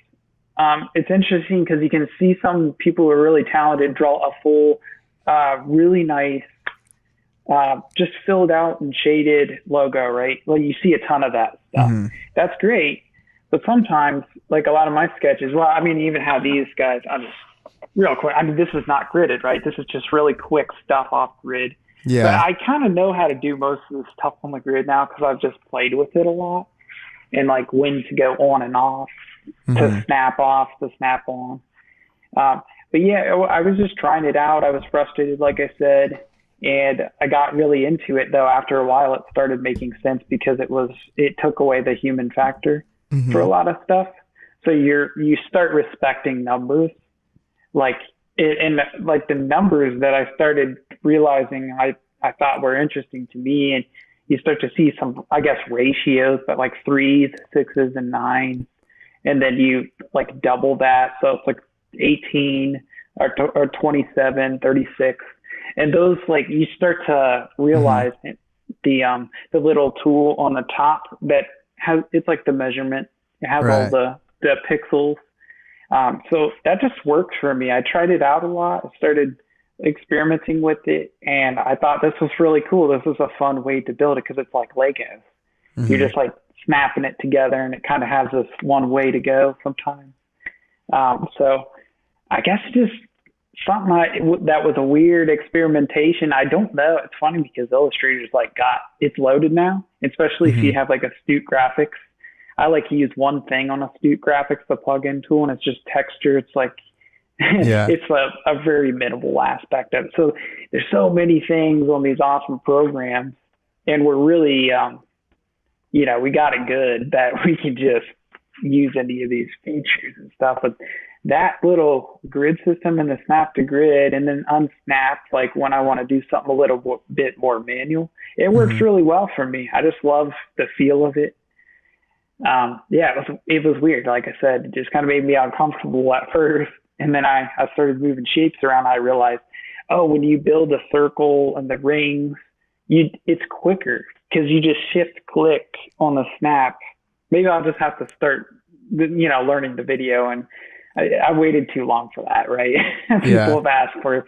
it's interesting because you can see some people who are really talented draw a full, really nice, just filled out and shaded logo, right? Well, you see a ton of that stuff. That's great. But sometimes, like a lot of my sketches, well, I mean, even how these guys, I'm just real quick. I mean, this is not gridded, right? This is just really quick stuff off grid. Yeah. But I kind of know how to do most of this stuff on the grid now because I've just played with it a lot and like when to go on and off, to snap off, to snap on. But yeah, I was just trying it out. I was frustrated, like I said, and I got really into it though. After a while, it started making sense because it took away the human factor for a lot of stuff. So you start respecting numbers, and the numbers that I started realizing I thought were interesting to me, and you start to see some, I guess, ratios, but like 3s, 6s, and 9s, and then you like double that, so it's like 18 or 27, 36, and those, like, you start to realize the little tool on the top that it's like the measurement, it has all the pixels. So that just works for me. I tried it out a lot. I started experimenting with it, and I thought this was really cool. This was a fun way to build it because it's like Legos. You're just like snapping it together, and it kind of has this one way to go sometimes. So I guess just something that was a weird experimentation. I don't know. It's funny because Illustrator's it's loaded now, especially if you have like Astute Graphics. I like to use one thing on Astute Graphics, the plugin tool, and it's just texture. It's like, it's a very minimal aspect of it. So there's so many things on these awesome programs, and we're really, we got it good that we can just use any of these features and stuff. But that little grid system and the snap to grid and then unsnap, like when I want to do something a little bit more manual, it works really well for me. I just love the feel of it. It was weird. Like I said, it just kind of made me uncomfortable at first. And then I started moving shapes around. I realized, when you build a circle and the rings, it's quicker because you just shift click on the snap. Maybe I'll just have to start learning the video, and I waited too long for that, right? People Yeah. have asked for,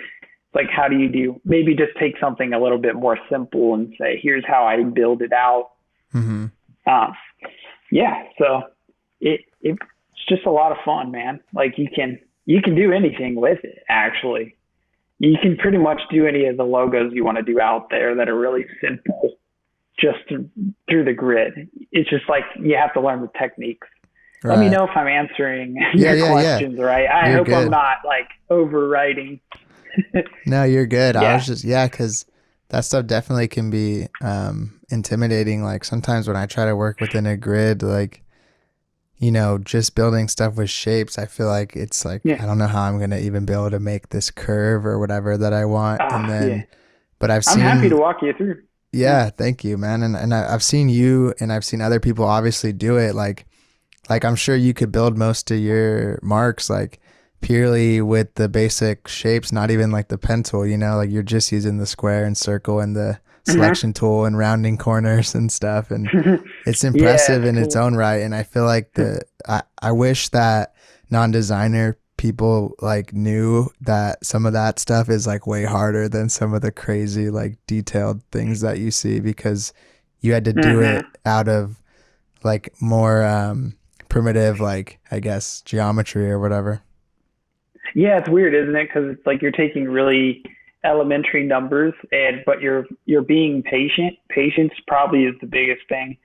like, how do you do, maybe just take something a little bit more simple and say, here's how I build it out. Mm-hmm. Yeah. So it's just a lot of fun, man. Like you can do anything with it, actually. You can pretty much do any of the logos you want to do out there that are really simple, just through the grid. It's just like you have to learn the techniques. Right. Let me know if I'm answering your questions right. I hope good. I'm not like overwriting. No, you're good. Yeah. I was just, because that stuff definitely can be intimidating. Like sometimes when I try to work within a grid, like, just building stuff with shapes, I feel like it's like, I don't know how I'm going to even be able to make this curve or whatever that I want. And then, but I'm happy to walk you through. Yeah, thank you, man. And I've seen you and I've seen other people obviously do it. Like I'm sure you could build most of your marks like purely with the basic shapes, not even like the pen tool, like you're just using the square and circle and the selection tool and rounding corners and stuff. And it's impressive in its own right. And I feel like I wish that non-designer people like knew that some of that stuff is like way harder than some of the crazy like detailed things that you see, because you had to do it out of like more primitive, like I guess geometry or whatever. Yeah, it's weird, isn't it? Because it's like you're taking really elementary numbers, but you're being patient. Patience probably is the biggest thing,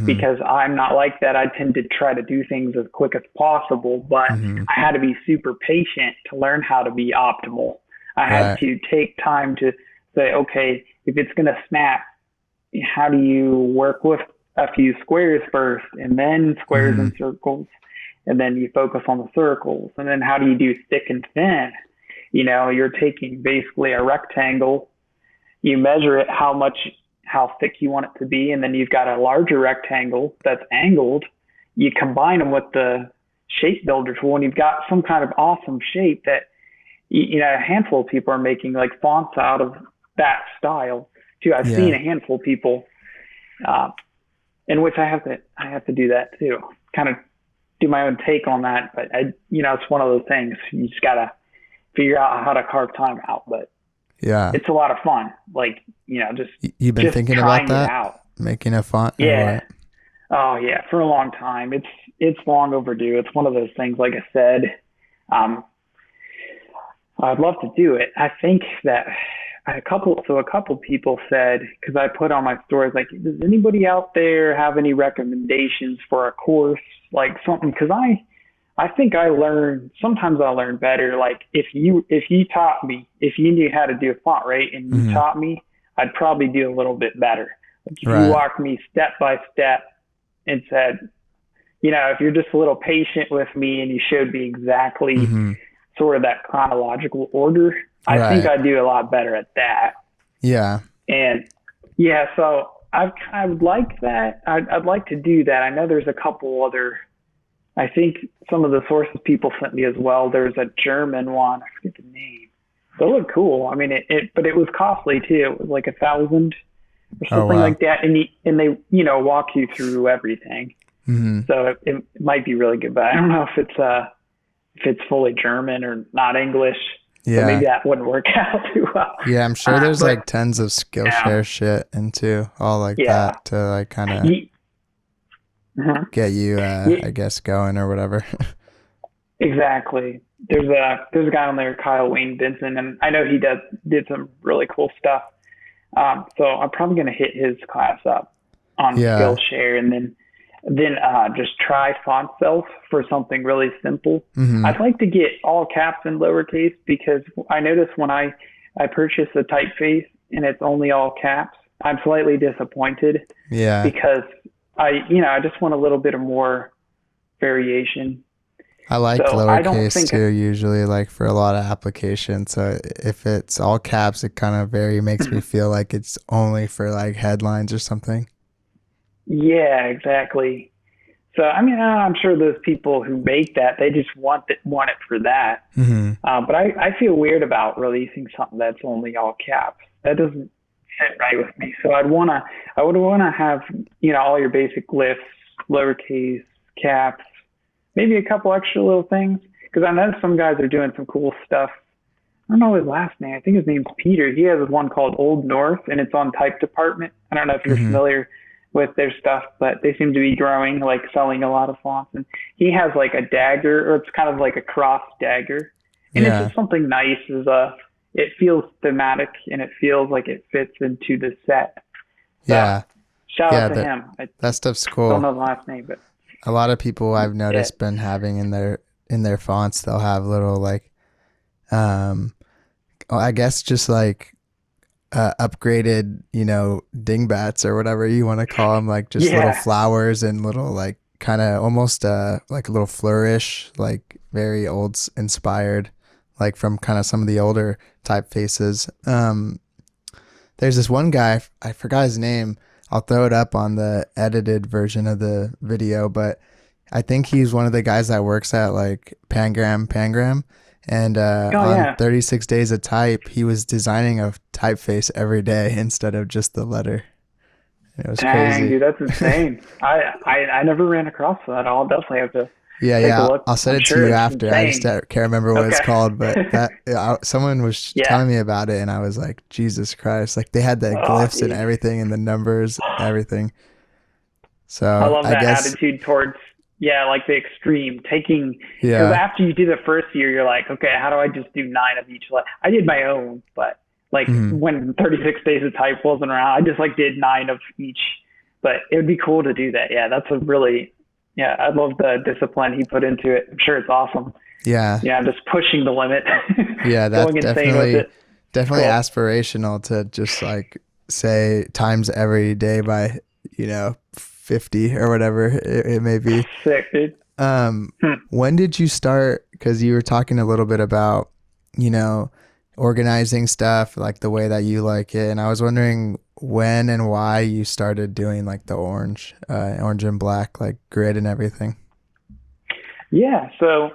because I'm not like that. I tend to try to do things as quick as possible, but I had to be super patient to learn how to be optimal. I had to take time to say, okay, if it's going to snap, how do you work with a few squares first, and then squares and circles, and then you focus on the circles, and then how do you do thick and thin? You're taking basically a rectangle, you measure it how thick you want it to be, and then you've got a larger rectangle that's angled. You combine them with the shape builder tool, and you've got some kind of awesome shape that a handful of people are making like fonts out of that style too. I've seen a handful of people, in which I have to do that too. Kind of do my own take on that, but it's one of those things. You just gotta figure out how to carve time out, but it's a lot of fun. Like, just you've been thinking about that, out. Making a font. Yeah. Oh yeah. For a long time. It's long overdue. It's one of those things, like I said, I'd love to do it. I think that a couple people said, because I put on my stories, like, does anybody out there have any recommendations for a course, like something? Because I think sometimes I learn better. Like if you taught me, if you knew how to do a font, right, and you taught me, I'd probably do a little bit better. Like if you walked me step by step and said, if you're just a little patient with me and you showed me exactly sort of that chronological order, I think I'd do a lot better at that. Yeah. And so I would like that. I'd like to do that. I know there's a couple other, I think some of the sources people sent me as well. There's a German one. I forget the name. They look cool. I mean, but it was costly too. It was like $1,000 or something like that. And they, walk you through everything. So it might be really good, but I don't know if it's fully German or not English. Yeah. So maybe that wouldn't work out too well. Yeah, I'm sure there's like tons of Skillshare shit into all like that to like kind of get you, I guess, going or whatever. Exactly. There's a guy on there, Kyle Wayne Benson, and I know he did some really cool stuff. So I'm probably going to hit his class up on Skillshare, and then just try font self for something really simple. I'd like to get all caps and lowercase, because I noticed when I purchase a typeface and it's only all caps, I'm slightly disappointed. Yeah. Because I just want a little bit of more variation. I like lowercase too, usually, like for a lot of applications. So if it's all caps, it kind of makes me feel like it's only for like headlines or something. Yeah, exactly. So, I mean, I'm sure those people who make that, they just want it for that. But I feel weird about releasing something that's only all caps. That doesn't sit right with me. So I would want to have, all your basic lifts, lowercase, caps, maybe a couple extra little things. Because I know some guys are doing some cool stuff. I don't know his last name. I think his name's Peter. He has one called Old North, and it's on Type Department. I don't know if you're familiar with their stuff, but they seem to be growing, like selling a lot of fonts. And he has like a dagger, or it's kind of like a cross dagger. And it's just something nice. It feels thematic, and it feels like it fits into the set. So, shout out to him. That stuff's cool. I don't know the last name, but a lot of people I've noticed been having in their fonts, they'll have little like, I guess just like upgraded, dingbats or whatever you want to call them, like just little flowers and little like kind of almost like a little flourish, like very old inspired, like from kind of some of the older typefaces. There's this one guy, I forgot his name. I'll throw it up on the edited version of the video, but I think he's one of the guys that works at like Pangram. And on 36 Days of Type, he was designing a typeface every day instead of just the letter. It was crazy. Dude, that's insane. I never ran across that. I'll definitely have to take a look. I'll send it to you after. Insane. I just can't remember what it's called, but someone was telling me about it, and I was like, Jesus Christ. Like, they had the glyphs and everything and the numbers, everything. So I love that attitude towards... Yeah, like the extreme taking, because after you do the first year, you're like, okay, how do I just do 9 of each? Like, I did my own, but like when 36 Days of Type wasn't around, I just like did 9 of each, but it would be cool to do that. Yeah, that's I love the discipline he put into it. I'm sure it's awesome. Yeah. Yeah, I'm just pushing the limit. Yeah, that's definitely cool. Aspirational to just like say times every day by, 50 or whatever it may be. Sick, dude. When did you start? Because you were talking a little bit about, organizing stuff like the way that you like it. And I was wondering when and why you started doing like the orange and black, like grid and everything. Yeah. So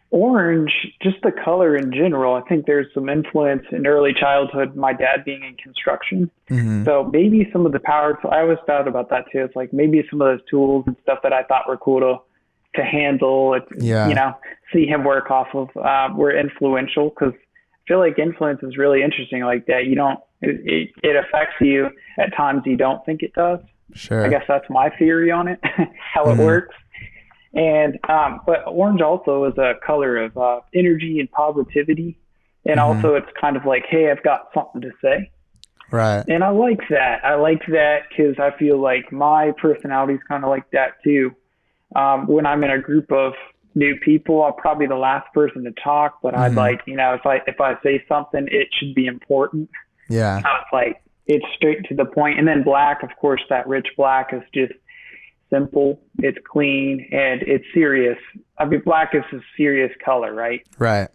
orange, just the color in general, I think there's some influence in early childhood, my dad being in construction. So maybe some of the power, I always thought about that too. It's like maybe some of those tools and stuff that I thought were cool to handle, see him work off of, were influential, because I feel like influence is really interesting like that. It affects you at times you don't think it does. Sure. I guess that's my theory on it, how it works. And but orange also is a color of energy and positivity, and also it's kind of like, hey, I've got something to say. Right. And I like that. Because I feel like my personality is kind of like that too. When I'm in a group of new people, I'll probably be the last person to talk, but I'd like, if I say something, it should be important. Yeah. It's like, it's straight to the point. And then black, of course, that rich black is just simple, it's clean, and it's serious. I mean, black is a serious color, right? Right.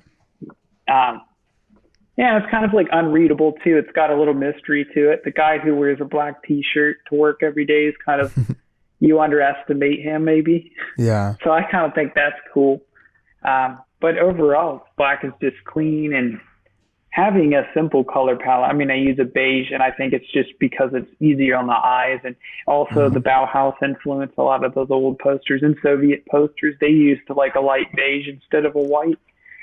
It's kind of like unreadable too. It's got a little mystery to it. The guy who wears a black t-shirt to work every day is kind of, you underestimate him maybe. Yeah. So I kind of think that's cool. But overall, black is just clean, and having a simple color palette. I mean, I use a beige, and I think it's just because it's easier on the eyes, and also the Bauhaus influence. A lot of those old posters and Soviet posters, they used like a light beige instead of a white,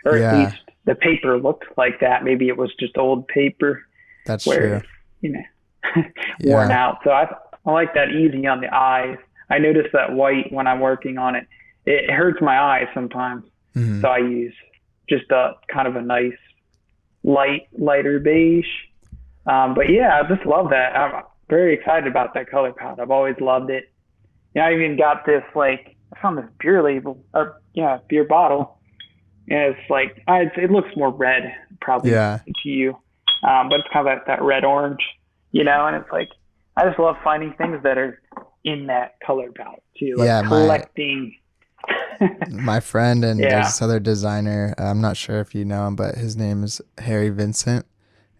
or at least the paper looked like that. Maybe it was just old paper. That's true. Worn out. So I like that easy on the eyes. I notice that white when I'm working on it. It hurts my eyes sometimes. So I use just a kind of a nice lighter beige. But yeah, I just love that. I'm very excited about that color palette. I've always loved it. I even got this, like, I found this beer beer bottle. And it's like, it looks more red probably to you. But it's kind of that red orange, and it's like, I just love finding things that are in that color palette too. Like collecting. My friend and there's this other designer, I'm not sure if you know him, but his name is Harry Vincent,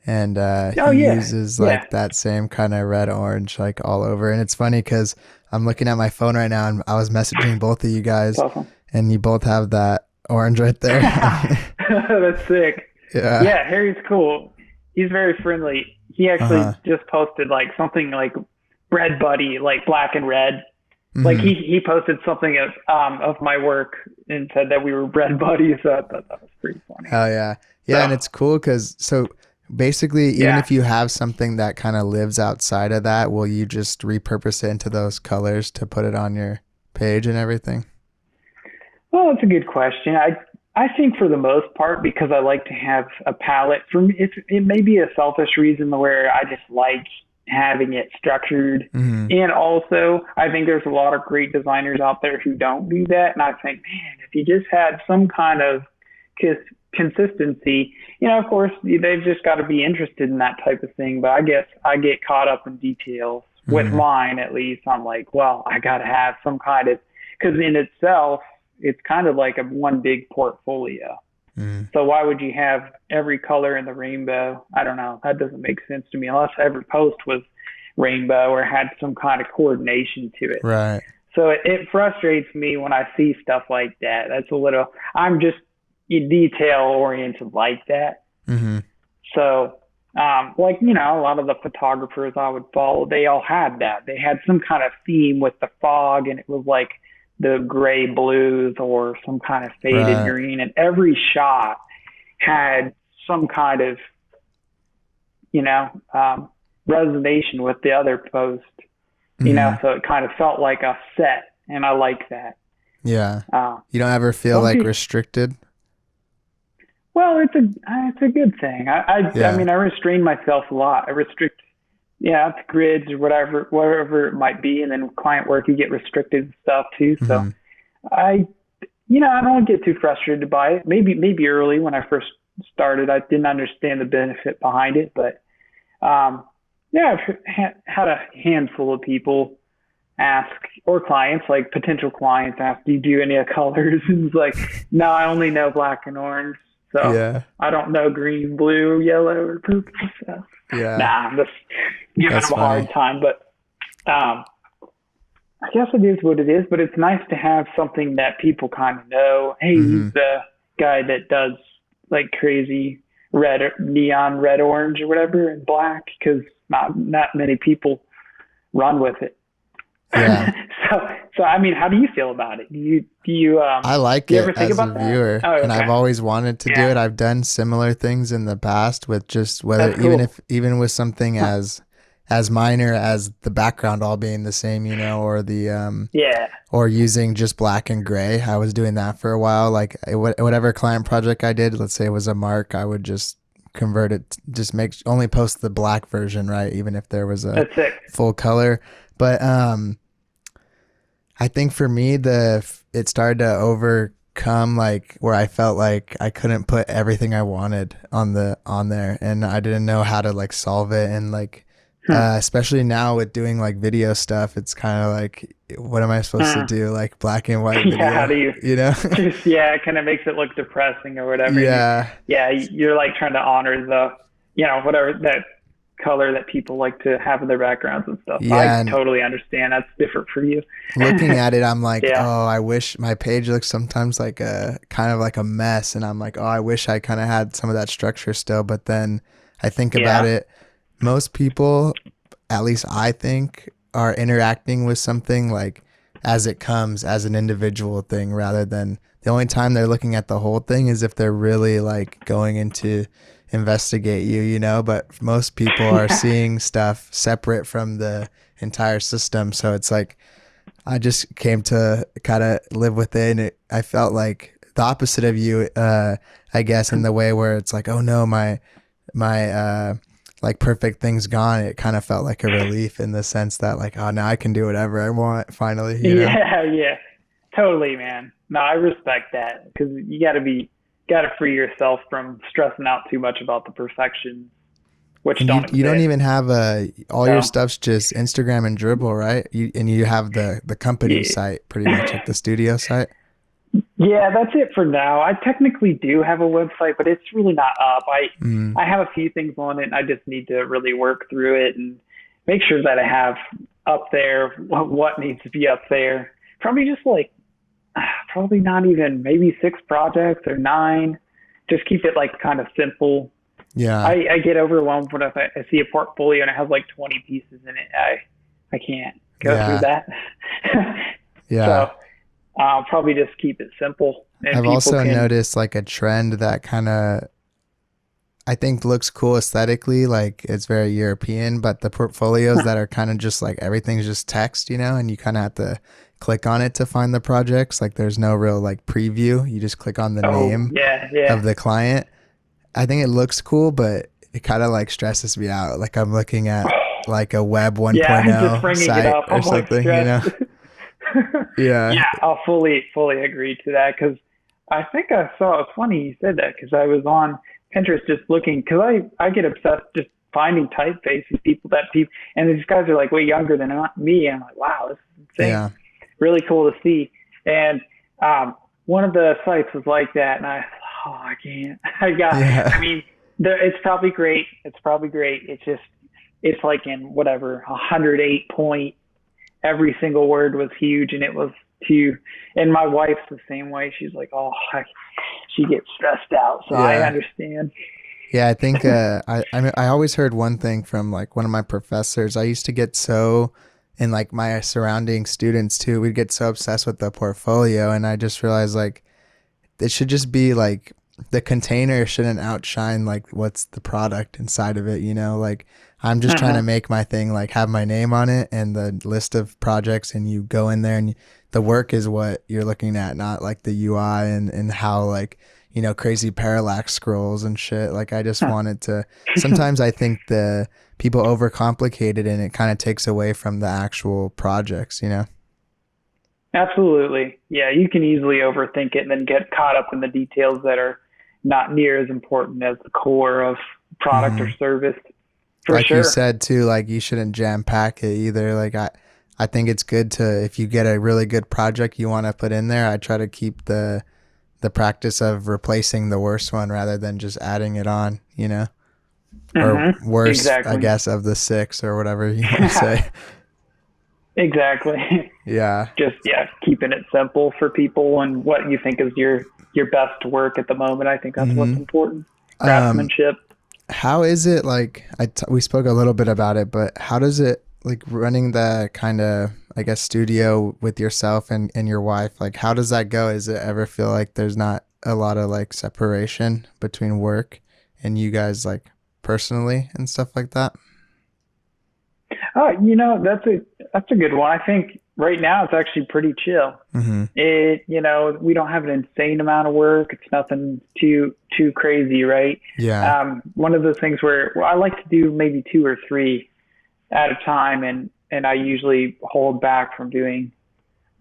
and he uses like that same kind of red orange like all over. And it's funny because I'm looking at my phone right now, and I was messaging both of you guys, and you both have that orange right there. That's sick. Yeah, Harry's cool. He's very friendly. He actually just posted like something like Bread Buddy, like black and red. Like he posted something of my work and said that we were bread buddies. So I thought that was pretty funny. Oh yeah. Yeah. So, and it's cool because basically, even if you have something that kind of lives outside of that, will you just repurpose it into those colors to put it on your page and everything? Well, that's a good question. I think for the most part, because I like to have a palette, for me, it may be a selfish reason where I just like having it structured. And also, I think there's a lot of great designers out there who don't do that. And I think, man, if you just had some kind of consistency, of course, they've just got to be interested in that type of thing. But I guess I get caught up in details. With mine, at least, I'm like, well, I got to have some kind of, because in itself, it's kind of like a one big portfolio. So why would you have every color in the rainbow? I don't know. That doesn't make sense to me unless every post was rainbow or had some kind of coordination to it. Right. So it frustrates me when I see stuff like that. That's a little, I'm just detail oriented like that. So, a lot of the photographers I would follow, they all had that. They had some kind of theme with the fog, and it was like the gray blues or some kind of faded green, and every shot had some kind of, resonation with the other post, so it kind of felt like a set, and I like that. Yeah. You don't ever feel like restricted? Well, it's a good thing. I mean, I restrain myself a lot. I restrict grids or whatever it might be, and then client work, you get restricted and stuff too. So I don't get too frustrated by it. Maybe early when I first started, I didn't understand the benefit behind it, but I've had a handful of people ask, or clients, like potential clients ask, do you do any of colors? And it's like, no, I only know black and orange. So I don't know green, blue, yellow, or purple. So I'm just giving them a hard time. But I guess it is what it is. But it's nice to have something that people kind of know. Hey, he's the guy that does like crazy red, neon red, orange, or whatever, and black, because not many people run with it. Yeah. So I mean, how do you feel about it? Do you I like it as a viewer, and I've always wanted to do it. I've done similar things in the past with just even with something as minor as the background all being the same, or the or using just black and gray. I was doing that for a while. Like whatever client project I did, let's say it was a mark, I would just convert it, just only post the black version, right? Even if there was a full color. But I think for me, it started to overcome like where I felt like I couldn't put everything I wanted on there, and I didn't know how to like solve it. And like especially now with doing like video stuff, it's kind of like, what am I supposed to do? Like black and white video, how do you just, it kind of makes it look depressing or whatever. You're like trying to honor the whatever that color that people like to have in their backgrounds and stuff. I totally understand. That's different for you. Looking at it, I'm like, oh, I wish my page looks sometimes like a kind of like a mess, and I'm like, oh, I wish I kind of had some of that structure still. But then I think about it, most people, at least I think, are interacting with something like as it comes, as an individual thing, rather than the only time they're looking at the whole thing is if they're really like going into investigate you, but most people are seeing stuff separate from the entire system. So it's like, I just came to kind of live with it, and I felt like the opposite of you, I guess, in the way where it's like, oh no, my like perfect thing's gone. It kind of felt like a relief in the sense that like, oh, now I can do whatever I want finally. Yeah, totally, man. No, I respect that, because you got to free yourself from stressing out too much about the perfection, which you don't even have your stuff's just Instagram and Dribble, right? You have the company site, pretty much, like the studio site. Yeah, that's it for now. I technically do have a website, but it's really not up. I have a few things on it, and I just need to really work through it and make sure that I have up there what needs to be up there. Probably just like, probably not even, maybe 6 projects or 9. Just keep it like kind of simple. Yeah. I get overwhelmed when I see a portfolio and it has like 20 pieces in it. I can't go through that. Yeah. So I'll probably just keep it simple. And I've also noticed like a trend that kind of, I think looks cool aesthetically, like it's very European, but the portfolios that are kind of just like everything's just text, and you kind of have to click on it to find the projects. Like there's no real like preview. You just click on the name of the client. I think it looks cool, but it kind of like stresses me out. Like I'm looking at like a web 1.0 site or something, Yeah. Yeah, I'll fully agree to that, because I think I saw, it's funny you said that, because I was on Pinterest just looking, because I get obsessed just finding typefaces, and these guys are like way younger than me, and I'm like, wow, this is insane. Yeah. Really cool to see. And one of the sites was like that, and I can't. I mean, it's probably great. It's just, it's like in whatever 108 point, every single word was huge, and it was too. And my wife's the same way. She's like, she gets stressed out. So I understand. Yeah, I think I always heard one thing from like one of my professors. I used to get so, and like my surrounding students too, we'd get so obsessed with the portfolio, and I just realized like it should just be like the container shouldn't outshine like what's the product inside of it, like I'm just trying to make my thing like have my name on it and the list of projects, and you go in there and the work is what you're looking at, not like the UI and how like, crazy parallax scrolls and shit. Like I just wanted to, sometimes I think the people overcomplicate it and it kind of takes away from the actual projects, Absolutely. Yeah, you can easily overthink it and then get caught up in the details that are not near as important as the core of product or service. For sure. You said too, like you shouldn't jam pack it either. Like I think it's good to, if you get a really good project you want to put in there, I try to keep the practice of replacing the worst one rather than just adding it on, or worse, exactly. I guess, of the 6 or whatever you want to say. Exactly. Yeah. Just, keeping it simple for people and what you think is your best work at the moment. I think that's what's important. Craftsmanship. How is it like, we spoke a little bit about it, but how does it like running the kind of, I guess, studio with yourself and your wife? Like, how does that go? Does it ever feel like there's not a lot of like separation between work and you guys like personally and stuff like that? Oh, that's a good one. I think right now it's actually pretty chill. We don't have an insane amount of work. It's nothing too crazy, right? Yeah. One of those things where I like to do maybe 2 or 3 at a time, and I usually hold back from doing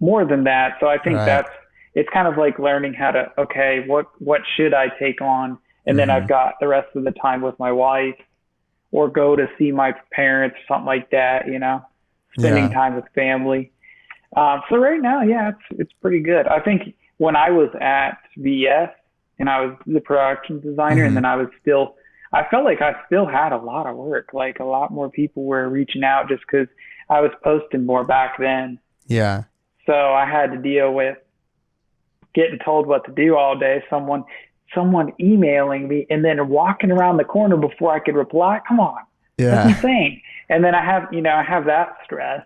more than that. So I think it's kind of like learning how to, okay, what should I take on? And then I've got the rest of the time with my wife, or go to see my parents, something like that, spending time with family. So right now, it's pretty good. I think when I was at VS and I was the production designer, and then I felt like I still had a lot of work. Like a lot more people were reaching out just because I was posting more back then. Yeah. So I had to deal with getting told what to do all day. Someone emailing me and then walking around the corner before I could reply. Come on. Yeah. That's insane. And then I have that stress.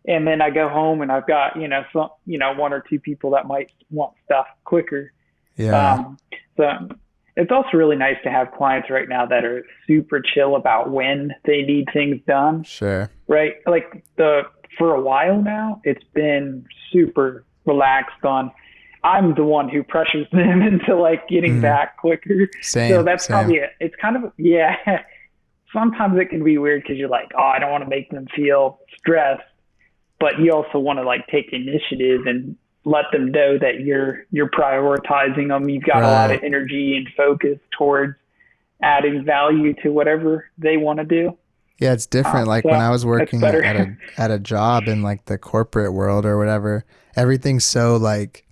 And then I go home and I've got, 1 or 2 people that might want stuff quicker. Yeah. So it's also really nice to have clients right now that are super chill about when they need things done. Sure. Right. Like for a while now, it's been super relaxed on, I'm the one who pressures them into like getting back quicker. So that's probably it. It's kind of, sometimes it can be weird because you're like, I don't want to make them feel stressed, but you also want to like take initiative and let them know that you're prioritizing them. You've got a lot of energy and focus towards adding value to whatever they want to do. Yeah, it's different. Like when I was working at a job in like the corporate world or whatever, everything's so like,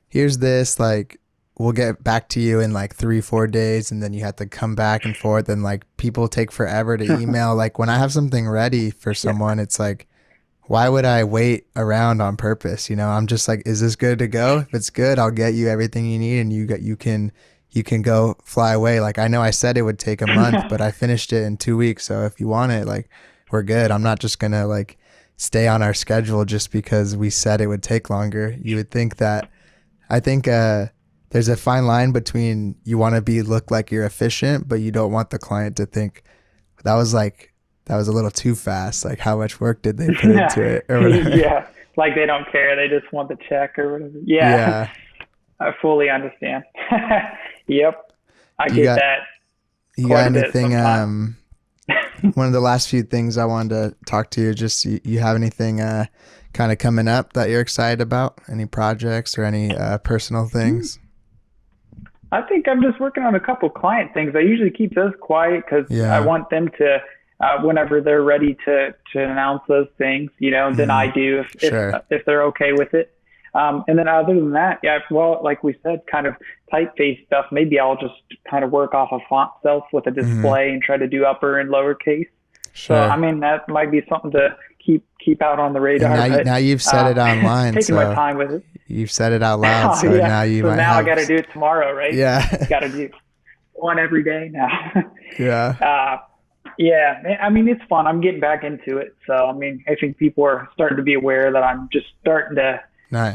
here's this, like, we'll get back to you in like 3-4 days. And then you have to come back and forth, and like people take forever to email. Like when I have something ready for someone, it's like, why would I wait around on purpose? I'm just like, is this good to go? If it's good, I'll get you everything you need, and you can go fly away. Like I know I said it would take a month, but I finished it in 2 weeks. So if you want it, like we're good. I'm not just gonna like stay on our schedule just because we said it would take longer. You would think that, I think there's a fine line between you want to look like you're efficient, but you don't want the client to think that was a little too fast. Like, how much work did they put into it or whatever? Yeah. Like they don't care. They just want the check or whatever. Yeah. I fully understand. Yep. I get that. You got anything, one of the last few things I wanted to talk to you, just you have anything kind of coming up that you're excited about? Any projects or any personal things? I think I'm just working on a couple client things. I usually keep those quiet because I want them to, whenever they're ready to announce those things, then I do if they're okay with it. And then other than that, well, like we said, kind of typeface stuff, maybe I'll just kind of work off of font self with a display and try to do upper and lowercase. Sure. So, I mean, that might be something to keep out on the radar. Now you've said it online. Taking my time with it. You've said it out loud. So now I got to do it tomorrow, right? Yeah. Got to do one every day now. Yeah. Yeah, I mean, it's fun. I'm getting back into it. So, I mean, I think people are starting to be aware that I'm just starting to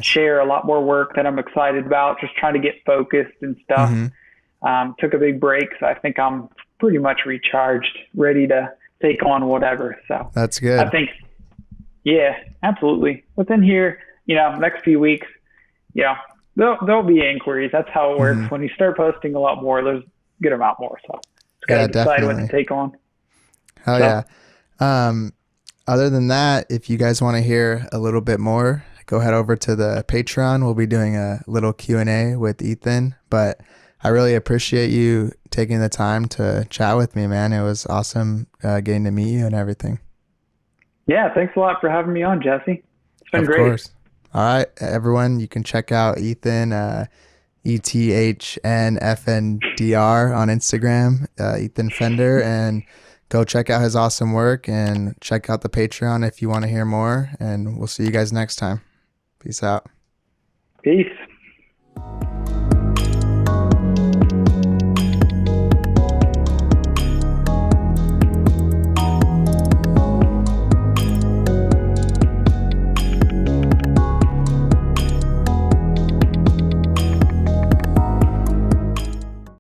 share a lot more work that I'm excited about, just trying to get focused and stuff. Took a big break, so I think I'm pretty much recharged, ready to take on whatever. So that's good. I think, yeah, absolutely. Within here, next few weeks, there'll be inquiries. That's how it works. When you start posting a lot more, there's a good amount more. So just gotta decide what to take on. Hell yeah. Other than that, if you guys want to hear a little bit more, go head over to the Patreon. We'll be doing a little Q&A with Ethan, but I really appreciate you taking the time to chat with me, man. It was awesome getting to meet you and everything. Yeah, thanks a lot for having me on, Jesse. It's been great. Of course. All right, everyone, you can check out Ethan, ethnfndr on Instagram, Ethan Fender, and go check out his awesome work and check out the Patreon if you want to hear more. And we'll see you guys next time. Peace out. Peace.